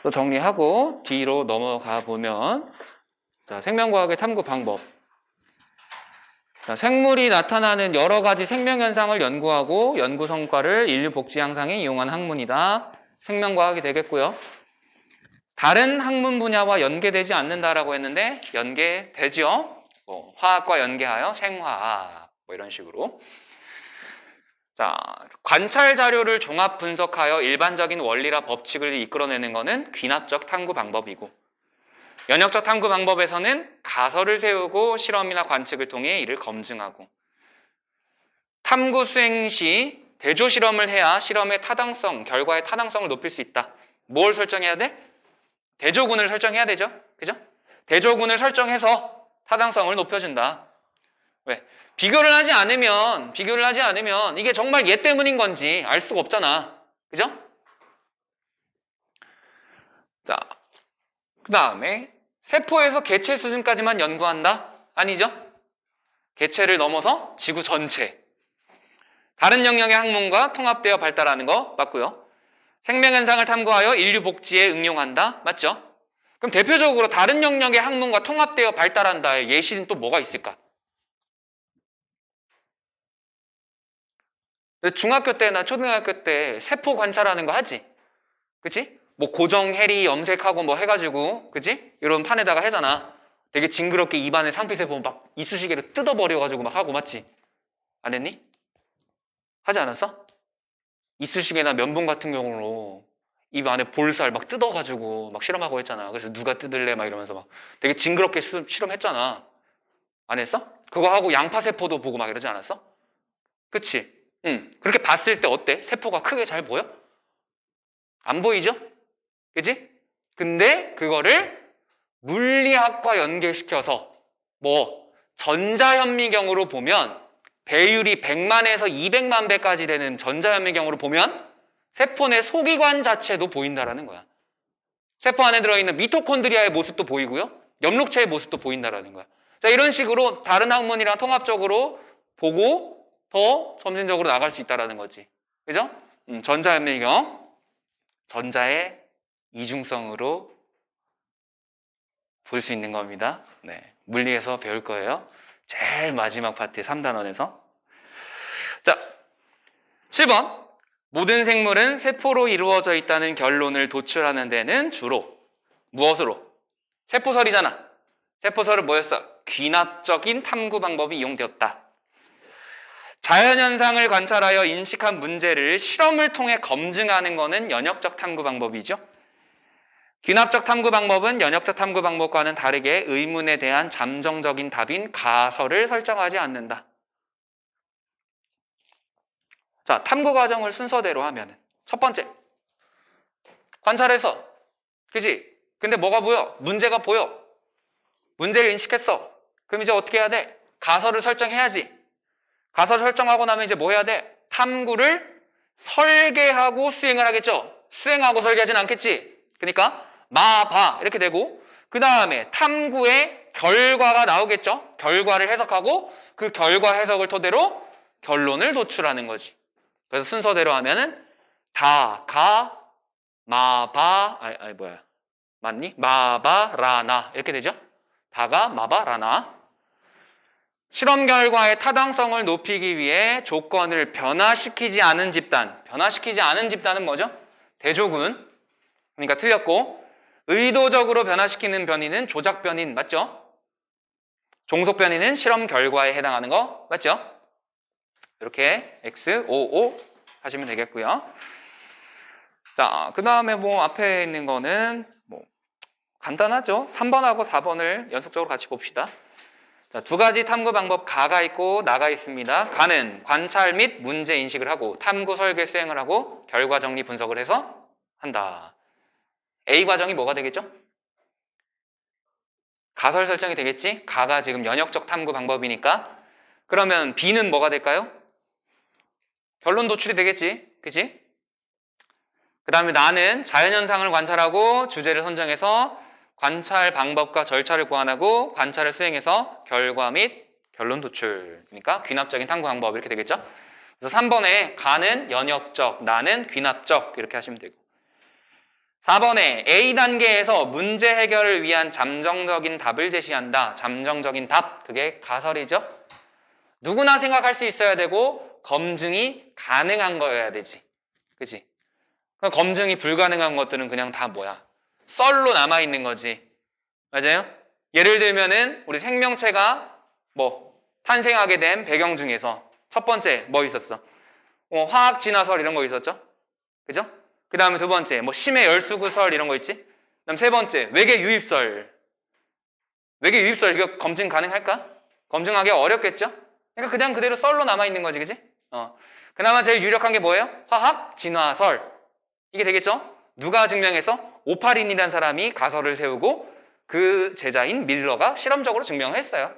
또 정리하고 뒤로 넘어가 보면, 자, 생명과학의 탐구 방법. 자, 생물이 나타나는 여러 가지 생명현상을 연구하고 연구 성과를 인류 복지 향상에 이용한 학문이다. 생명과학이 되겠고요. 다른 학문 분야와 연계되지 않는다라고 했는데 연계되죠. 뭐 화학과 연계하여 생화학 뭐 이런 식으로. 자, 관찰 자료를 종합 분석하여 일반적인 원리나 법칙을 이끌어내는 것은 귀납적 탐구 방법이고, 연역적 탐구 방법에서는 가설을 세우고 실험이나 관측을 통해 이를 검증하고, 탐구 수행 시 대조 실험을 해야 실험의 타당성, 결과의 타당성을 높일 수 있다. 뭘 설정해야 돼? 대조군을 설정해야 되죠. 그죠? 대조군을 설정해서 타당성을 높여준다. 왜? 비교를 하지 않으면 이게 정말 얘 때문인 건지 알 수가 없잖아. 그죠? 자, 그 다음에 세포에서 개체 수준까지만 연구한다? 아니죠. 개체를 넘어서 지구 전체. 다른 영역의 학문과 통합되어 발달하는 거 맞고요. 생명현상을 탐구하여 인류 복지에 응용한다? 맞죠? 그럼 대표적으로 다른 영역의 학문과 통합되어 발달한다의 예시는 또 뭐가 있을까? 중학교 때나 초등학교 때 세포 관찰하는 거 하지? 그치? 뭐 고정, 해리, 염색하고 뭐 해가지고, 그치? 이런 판에다가 하잖아. 되게 징그럽게 입안에 상피세포 막 이쑤시개로 뜯어버려가지고 막 하고, 맞지? 안 했니? 하지 않았어? 이쑤시개나 면봉 같은 경우로 입 안에 볼살 막 뜯어가지고 막 실험하고 했잖아. 그래서 누가 뜯을래? 막 이러면서 막 되게 징그럽게 실험했잖아. 안 했어? 그거 하고 양파세포도 보고 막 이러지 않았어? 그치? 응. 그렇게 봤을 때 어때? 세포가 크게 잘 보여? 안 보이죠? 그치? 근데 그거를 물리학과 연계시켜서 뭐 전자현미경으로 보면 배율이 100만에서 200만 배까지 되는 전자현미경으로 보면 세포 내 소기관 자체도 보인다라는 거야. 세포 안에 들어있는 미토콘드리아의 모습도 보이고요. 엽록체의 모습도 보인다라는 거야. 자, 이런 식으로 다른 학문이랑 통합적으로 보고 더 점진적으로 나갈 수 있다라는 거지. 그죠? 전자현미경, 전자의 이중성으로 볼 수 있는 겁니다. 네, 물리에서 배울 거예요. 제일 마지막 파트 3단원에서. 자, 7번. 모든 생물은 세포로 이루어져 있다는 결론을 도출하는 데는 주로 무엇으로? 세포설이잖아. 세포설은 뭐였어? 귀납적인 탐구 방법이 이용되었다. 자연현상을 관찰하여 인식한 문제를 실험을 통해 검증하는 것은 연역적 탐구 방법이죠. 귀납적 탐구 방법은 연역적 탐구 방법과는 다르게 의문에 대한 잠정적인 답인 가설을 설정하지 않는다. 자, 탐구 과정을 순서대로 하면은 첫 번째, 관찰해서, 그지? 근데 뭐가 보여? 문제가 보여. 문제를 인식했어. 그럼 이제 어떻게 해야 돼? 가설을 설정해야지. 가설을 설정하고 나면 이제 뭐 해야 돼? 탐구를 설계하고 수행을 하겠죠? 수행하고 설계하지는 않겠지? 그러니까 봐 이렇게 되고, 그 다음에 탐구의 결과가 나오겠죠? 결과를 해석하고 그 결과 해석을 토대로 결론을 도출하는 거지. 그래서 순서대로 하면은 맞니? 마바라나 이렇게 되죠? 다가 마바라나. 실험 결과의 타당성을 높이기 위해 조건을 변화시키지 않은 집단. 변화시키지 않은 집단은 뭐죠? 대조군. 그러니까 틀렸고, 의도적으로 변화시키는 변이는 조작 변인, 맞죠? 종속 변이는 실험 결과에 해당하는 거, 맞죠? 이렇게 X, O, O 하시면 되겠고요. 자, 그 다음에 뭐 앞에 있는 거는 뭐 간단하죠? 3번하고 4번을 연속적으로 같이 봅시다. 자, 두 가지 탐구 방법 가가 있고 나가 있습니다. 가는 관찰 및 문제 인식을 하고 탐구 설계 수행을 하고 결과 정리 분석을 해서 한다. A 과정이 뭐가 되겠죠? 가설 설정이 되겠지? 가가 지금 연역적 탐구 방법이니까. 그러면 B는 뭐가 될까요? 결론 도출이 되겠지. 그치? 그 다음에 나는 자연현상을 관찰하고 주제를 선정해서 관찰 방법과 절차를 고안하고 관찰을 수행해서 결과 및 결론 도출. 그러니까 귀납적인 탐구 방법 이렇게 되겠죠? 그래서 3번에 가는 연역적, 나는 귀납적 이렇게 하시면 되고 4번에 A단계에서 문제 해결을 위한 잠정적인 답을 제시한다. 잠정적인 답, 그게 가설이죠? 누구나 생각할 수 있어야 되고 검증이 가능한 거여야 되지. 그치? 검증이 불가능한 것들은 그냥 다 뭐야? 썰로 남아있는 거지. 맞아요? 예를 들면은 우리 생명체가 탄생하게 된 배경 중에서 첫 번째 뭐 있었어? 화학 진화설 이런 거 있었죠? 그죠? 그 다음에 두 번째 심해 열수구설 이런 거 있지? 그 다음 세 번째 외계 유입설. 외계 유입설 이거 검증 가능할까? 검증하기 어렵겠죠? 그러니까 그냥 그대로 썰로 남아있는 거지, 그지? 그나마 제일 유력한 게 뭐예요? 화학 진화설. 이게 되겠죠? 누가 증명해서? 오파린이라는 사람이 가설을 세우고 그 제자인 밀러가 실험적으로 증명했어요.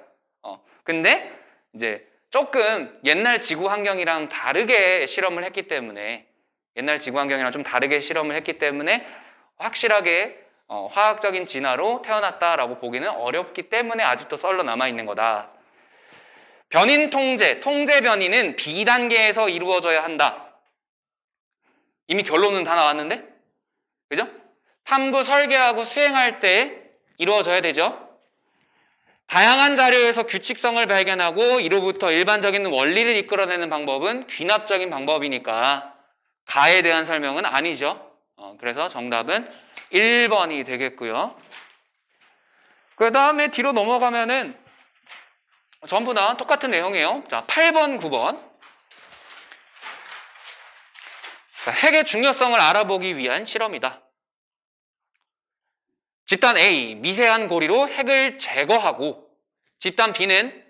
근데 이제 조금 옛날 지구 환경이랑 다르게 실험을 했기 때문에 옛날 지구 환경이랑 좀 다르게 실험을 했기 때문에 확실하게 화학적인 진화로 태어났다라고 보기는 어렵기 때문에 아직도 썰로 남아있는 거다. 변인 통제, 통제 변이는 B단계에서 이루어져야 한다. 이미 결론은 다 나왔는데? 그죠? 탐구 설계하고 수행할 때 이루어져야 되죠. 다양한 자료에서 규칙성을 발견하고 이로부터 일반적인 원리를 이끌어내는 방법은 귀납적인 방법이니까 가에 대한 설명은 아니죠. 그래서 정답은 1번이 되겠고요. 그 다음에 뒤로 넘어가면은 전부 다 똑같은 내용이에요. 자, 8번, 9번. 핵의 중요성을 알아보기 위한 실험이다. 집단 A, 미세한 고리로 핵을 제거하고 집단 B는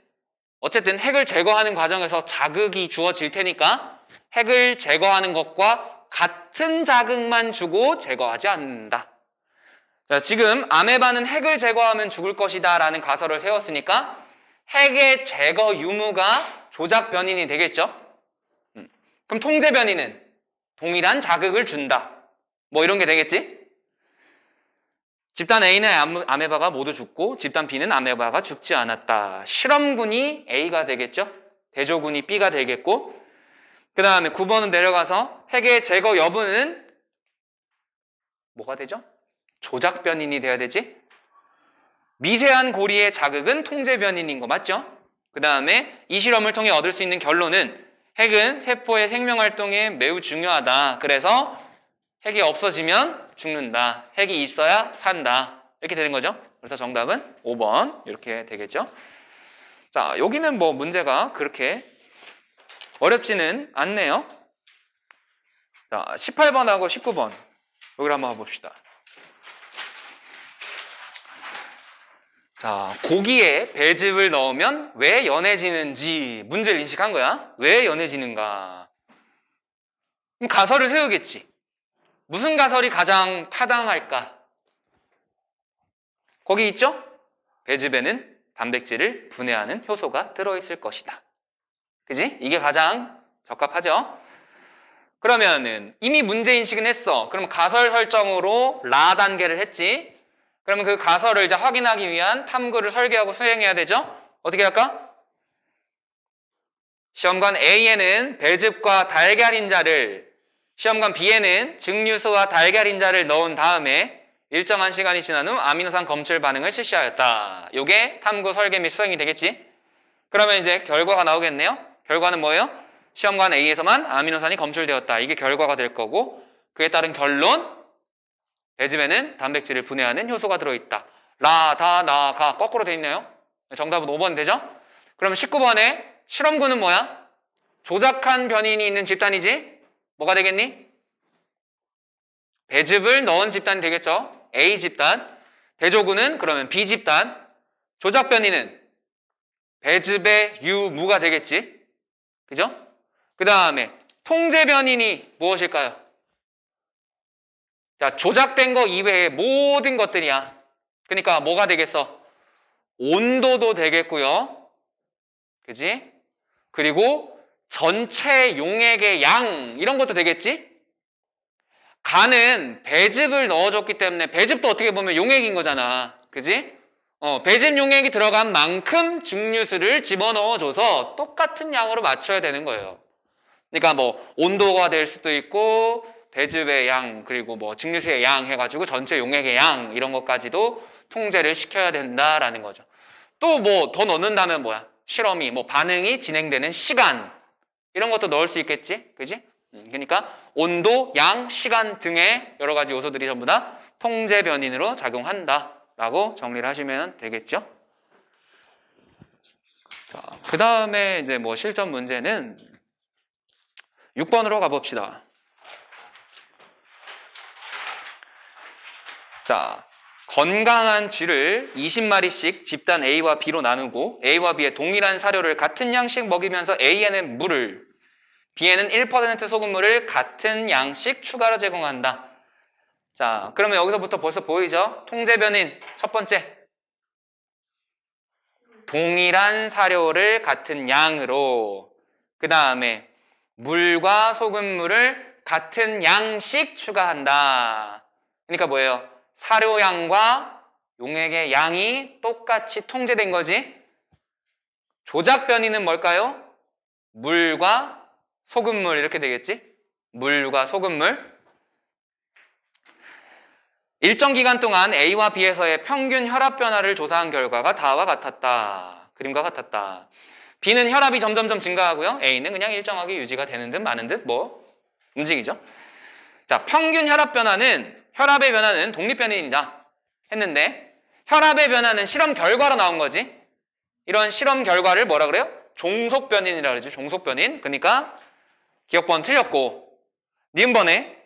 어쨌든 핵을 제거하는 과정에서 자극이 주어질 테니까 핵을 제거하는 것과 같은 자극만 주고 제거하지 않는다. 자, 지금 아메바는 핵을 제거하면 죽을 것이다 라는 가설을 세웠으니까 핵의 제거 유무가 조작 변인이 되겠죠? 그럼 통제 변이는 동일한 자극을 준다. 이런 게 되겠지? 집단 A는 아메바가 모두 죽고 집단 B는 아메바가 죽지 않았다. 실험군이 A가 되겠죠? 대조군이 B가 되겠고 그 다음에 9번은 내려가서 핵의 제거 여부는 뭐가 되죠? 조작 변인이 돼야 되지? 미세한 고리의 자극은 통제 변인인 거 맞죠? 그 다음에 이 실험을 통해 얻을 수 있는 결론은 핵은 세포의 생명활동에 매우 중요하다. 그래서 핵이 없어지면 죽는다. 핵이 있어야 산다. 이렇게 되는 거죠. 그래서 정답은 5번 이렇게 되겠죠. 자, 여기는 문제가 그렇게 어렵지는 않네요. 자, 18번하고 19번 여기를 한번 봅시다. 자, 고기에 배즙을 넣으면 왜 연해지는지 문제를 인식한 거야. 왜 연해지는가? 그럼 가설을 세우겠지. 무슨 가설이 가장 타당할까? 거기 있죠? 배즙에는 단백질을 분해하는 효소가 들어있을 것이다. 그지? 이게 가장 적합하죠? 그러면은 이미 문제인식은 했어. 그럼 가설 설정으로 라 단계를 했지. 그러면 그 가설을 이제 확인하기 위한 탐구를 설계하고 수행해야 되죠? 어떻게 할까? 시험관 A에는 배즙과 달걀 인자를 시험관 B에는 증류수와 달걀 인자를 넣은 다음에 일정한 시간이 지난 후 아미노산 검출 반응을 실시하였다. 이게 탐구 설계 및 수행이 되겠지? 그러면 이제 결과가 나오겠네요? 결과는 뭐예요? 시험관 A에서만 아미노산이 검출되었다. 이게 결과가 될 거고 그에 따른 결론 배즙에는 단백질을 분해하는 효소가 들어있다. 라, 다, 나, 가 거꾸로 돼 있네요. 정답은 5번 되죠? 그러면 19번에 실험군은 뭐야? 조작한 변인이 있는 집단이지? 뭐가 되겠니? 배즙을 넣은 집단이 되겠죠? A 집단. 대조군은 그러면 B 집단. 조작 변이는 배즙의 유무가 되겠지? 그죠? 그 다음에 통제 변인이 무엇일까요? 자, 조작된 거 이외의 모든 것들이야. 그러니까 뭐가 되겠어? 온도도 되겠고요. 그지? 그리고 전체 용액의 양 이런 것도 되겠지? 간은 배즙을 넣어줬기 때문에 배즙도 어떻게 보면 용액인 거잖아. 그지? 배즙 용액이 들어간 만큼 증류수를 집어넣어줘서 똑같은 양으로 맞춰야 되는 거예요. 그러니까 뭐 온도가 될 수도 있고 배즙의 양 그리고 뭐 증류수의 양 해가지고 전체 용액의 양 이런 것까지도 통제를 시켜야 된다라는 거죠. 또 뭐 더 넣는다면 뭐야? 실험이 뭐 반응이 진행되는 시간 이런 것도 넣을 수 있겠지? 그지? 그러니까 온도, 양, 시간 등의 여러 가지 요소들이 전부 다 통제 변인으로 작용한다라고 정리를 하시면 되겠죠? 그 다음에 이제 뭐 실전 문제는 6번으로 가봅시다. 자, 건강한 쥐를 20마리씩 집단 A와 B로 나누고 A와 B의 동일한 사료를 같은 양씩 먹이면서 A에는 물을, B에는 1% 소금물을 같은 양씩 추가로 제공한다. 자, 그러면 여기서부터 벌써 보이죠? 통제 변인 첫 번째. 동일한 사료를 같은 양으로, 그 다음에 물과 소금물을 같은 양씩 추가한다. 그러니까 뭐예요? 사료양과 용액의 양이 똑같이 통제된 거지. 조작 변이는 뭘까요? 물과 소금물 이렇게 되겠지? 물과 소금물. 일정 기간 동안 A와 B에서의 평균 혈압 변화를 조사한 결과가 다와 같았다. 그림과 같았다. B는 혈압이 점점점 증가하고요. A는 그냥 일정하게 유지가 되는 듯 마는 듯 뭐 움직이죠. 자, 평균 혈압 변화는 혈압의 변화는 독립변인이다 했는데 혈압의 변화는 실험 결과로 나온 거지. 이런 실험 결과를 뭐라 그래요? 종속변인이라 그러죠. 종속변인. 그러니까 기억번 틀렸고 니은번에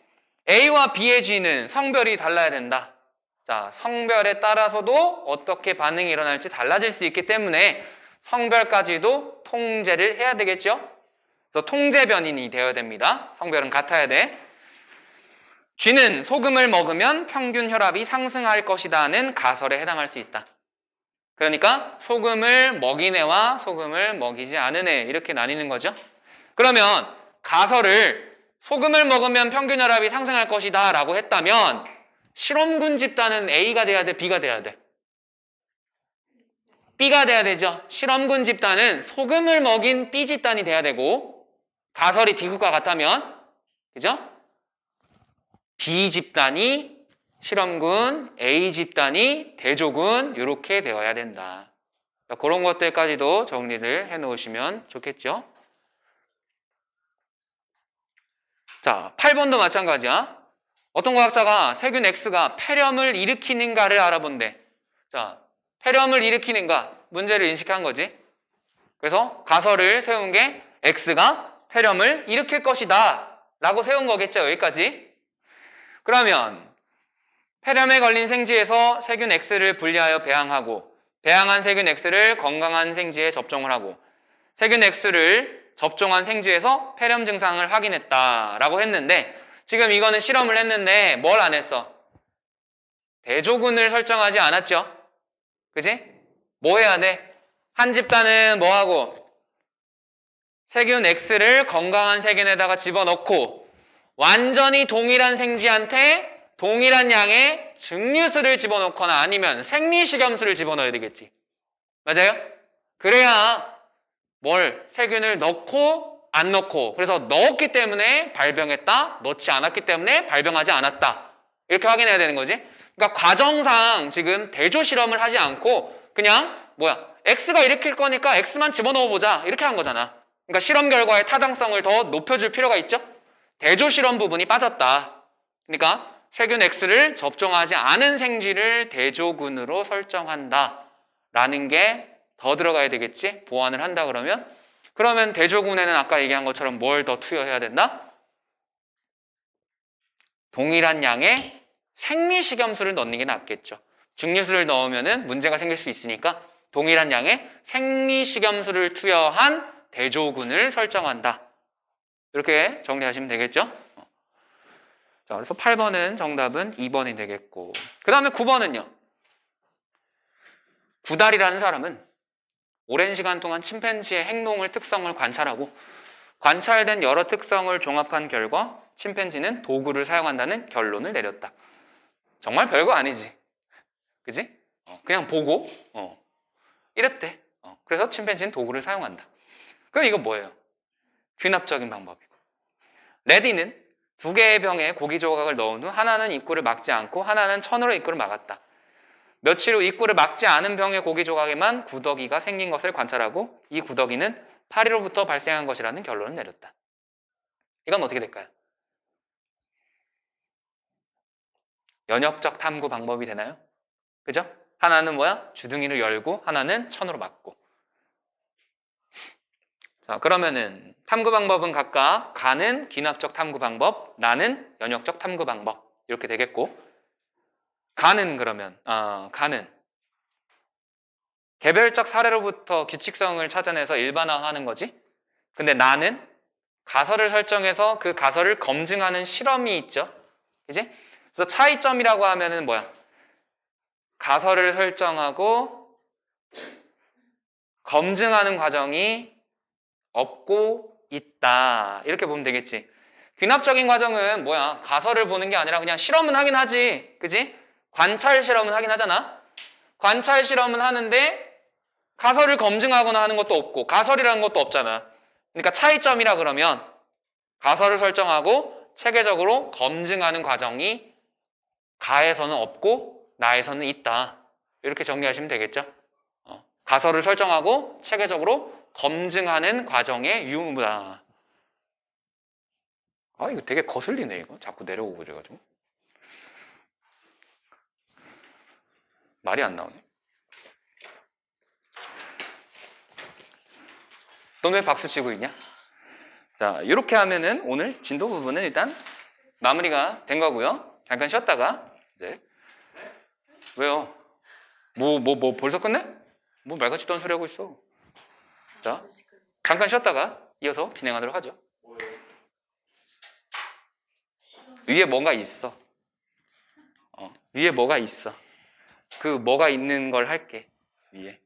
A와 B의 G는 성별이 달라야 된다. 자, 성별에 따라서도 어떻게 반응이 일어날지 달라질 수 있기 때문에 성별까지도 통제를 해야 되겠죠. 그래서 통제 변인이 되어야 됩니다. 성별은 같아야 돼. G는 소금을 먹으면 평균 혈압이 상승할 것이다는 가설에 해당할 수 있다. 그러니까 소금을 먹인 애와 소금을 먹이지 않은 애 이렇게 나뉘는 거죠. 그러면 가설을 소금을 먹으면 평균 혈압이 상승할 것이다 라고 했다면 실험군 집단은 A가 돼야 돼? B가 돼야 돼? B가 돼야 되죠. 실험군 집단은 소금을 먹인 B 집단이 돼야 되고 가설이 D국과 같다면 그죠? B 집단이 실험군, A 집단이 대조군 이렇게 되어야 된다. 그런 것들까지도 정리를 해놓으시면 좋겠죠. 자, 8번도 마찬가지야. 어떤 과학자가 세균 X가 폐렴을 일으키는가를 알아본대. 자, 폐렴을 일으키는가 문제를 인식한 거지. 그래서 가설을 세운 게 X가 폐렴을 일으킬 것이다 라고 세운 거겠죠. 여기까지. 그러면 폐렴에 걸린 생쥐에서 세균 X를 분리하여 배양하고 배양한 세균 X를 건강한 생쥐에 접종을 하고 세균 X를 접종한 생쥐에서 폐렴 증상을 확인했다라고 했는데 지금 이거는 실험을 했는데 뭘 안 했어? 대조군을 설정하지 않았죠? 그지? 뭐 해야 돼? 한 집단은 뭐 하고? 세균 X를 건강한 세균에다가 집어넣고 완전히 동일한 생쥐한테 동일한 양의 증류수를 집어넣거나 아니면 생리식염수를 집어넣어야 되겠지. 맞아요? 그래야 세균을 넣고 안 넣고 그래서 넣었기 때문에 발병했다, 넣지 않았기 때문에 발병하지 않았다. 이렇게 확인해야 되는 거지. 그러니까 과정상 지금 대조 실험을 하지 않고 그냥 X가 일으킬 거니까 X만 집어넣어보자 이렇게 한 거잖아. 그러니까 실험 결과의 타당성을 더 높여줄 필요가 있죠. 대조 실험 부분이 빠졌다. 그러니까 세균 X를 접종하지 않은 생쥐를 대조군으로 설정한다 라는 게 더 들어가야 되겠지? 보완을 한다 그러면 대조군에는 아까 얘기한 것처럼 뭘 더 투여해야 된다? 동일한 양의 생리식염수를 넣는 게 낫겠죠. 증류수를 넣으면 문제가 생길 수 있으니까 동일한 양의 생리식염수를 투여한 대조군을 설정한다. 이렇게 정리하시면 되겠죠? 자, 그래서 8번은 정답은 2번이 되겠고 그 다음에 9번은요. 구달이라는 사람은 오랜 시간 동안 침팬지의 행동을 특성을 관찰하고 관찰된 여러 특성을 종합한 결과 침팬지는 도구를 사용한다는 결론을 내렸다. 정말 별거 아니지. 그지? 그냥 보고 이랬대. 그래서 침팬지는 도구를 사용한다. 그럼 이거 뭐예요? 귀납적인 방법이고. 레디는 두 개의 병에 고기 조각을 넣은 후 하나는 입구를 막지 않고 하나는 천으로 입구를 막았다. 며칠 후 입구를 막지 않은 병의 고기 조각에만 구더기가 생긴 것을 관찰하고 이 구더기는 파리로부터 발생한 것이라는 결론을 내렸다. 이건 어떻게 될까요? 연역적 탐구 방법이 되나요? 그죠? 하나는 뭐야? 주둥이를 열고 하나는 천으로 막고. 자, 그러면은 탐구 방법은 각각 가는 귀납적 탐구 방법, 나는 연역적 탐구 방법 이렇게 되겠고, 가는 그러면 가는 개별적 사례로부터 규칙성을 찾아내서 일반화하는 거지. 근데 나는 가설을 설정해서 그 가설을 검증하는 실험이 있죠. 그지? 그래서 차이점이라고 하면은 뭐야? 가설을 설정하고 검증하는 과정이 없고 있다. 이렇게 보면 되겠지. 귀납적인 과정은 뭐야? 가설을 보는 게 아니라 그냥 실험은 하긴 하지. 그지? 관찰 실험은 하긴 하잖아. 관찰 실험은 하는데 가설을 검증하거나 하는 것도 없고 가설이라는 것도 없잖아. 그러니까 차이점이라 그러면 가설을 설정하고 체계적으로 검증하는 과정이 가에서는 없고 나에서는 있다. 이렇게 정리하시면 되겠죠. 가설을 설정하고 체계적으로 검증하는 과정의 유무다. 이거 되게 거슬리네. 이거 자꾸 내려오고 그래가지고 말이 안 나오네. 넌 왜 박수 치고 있냐? 자, 이렇게 하면은 오늘 진도 부분은 일단 마무리가 된 거고요. 잠깐 쉬었다가 이제 왜요? 뭐 벌써 끝내? 뭐 말 같지도 않은 소리 하고 있어. 자, 잠깐 쉬었다가 이어서 진행하도록 하죠. 위에 뭔가 있어. 위에 뭐가 있어. 그 뭐가 있는 걸 할게. 위에.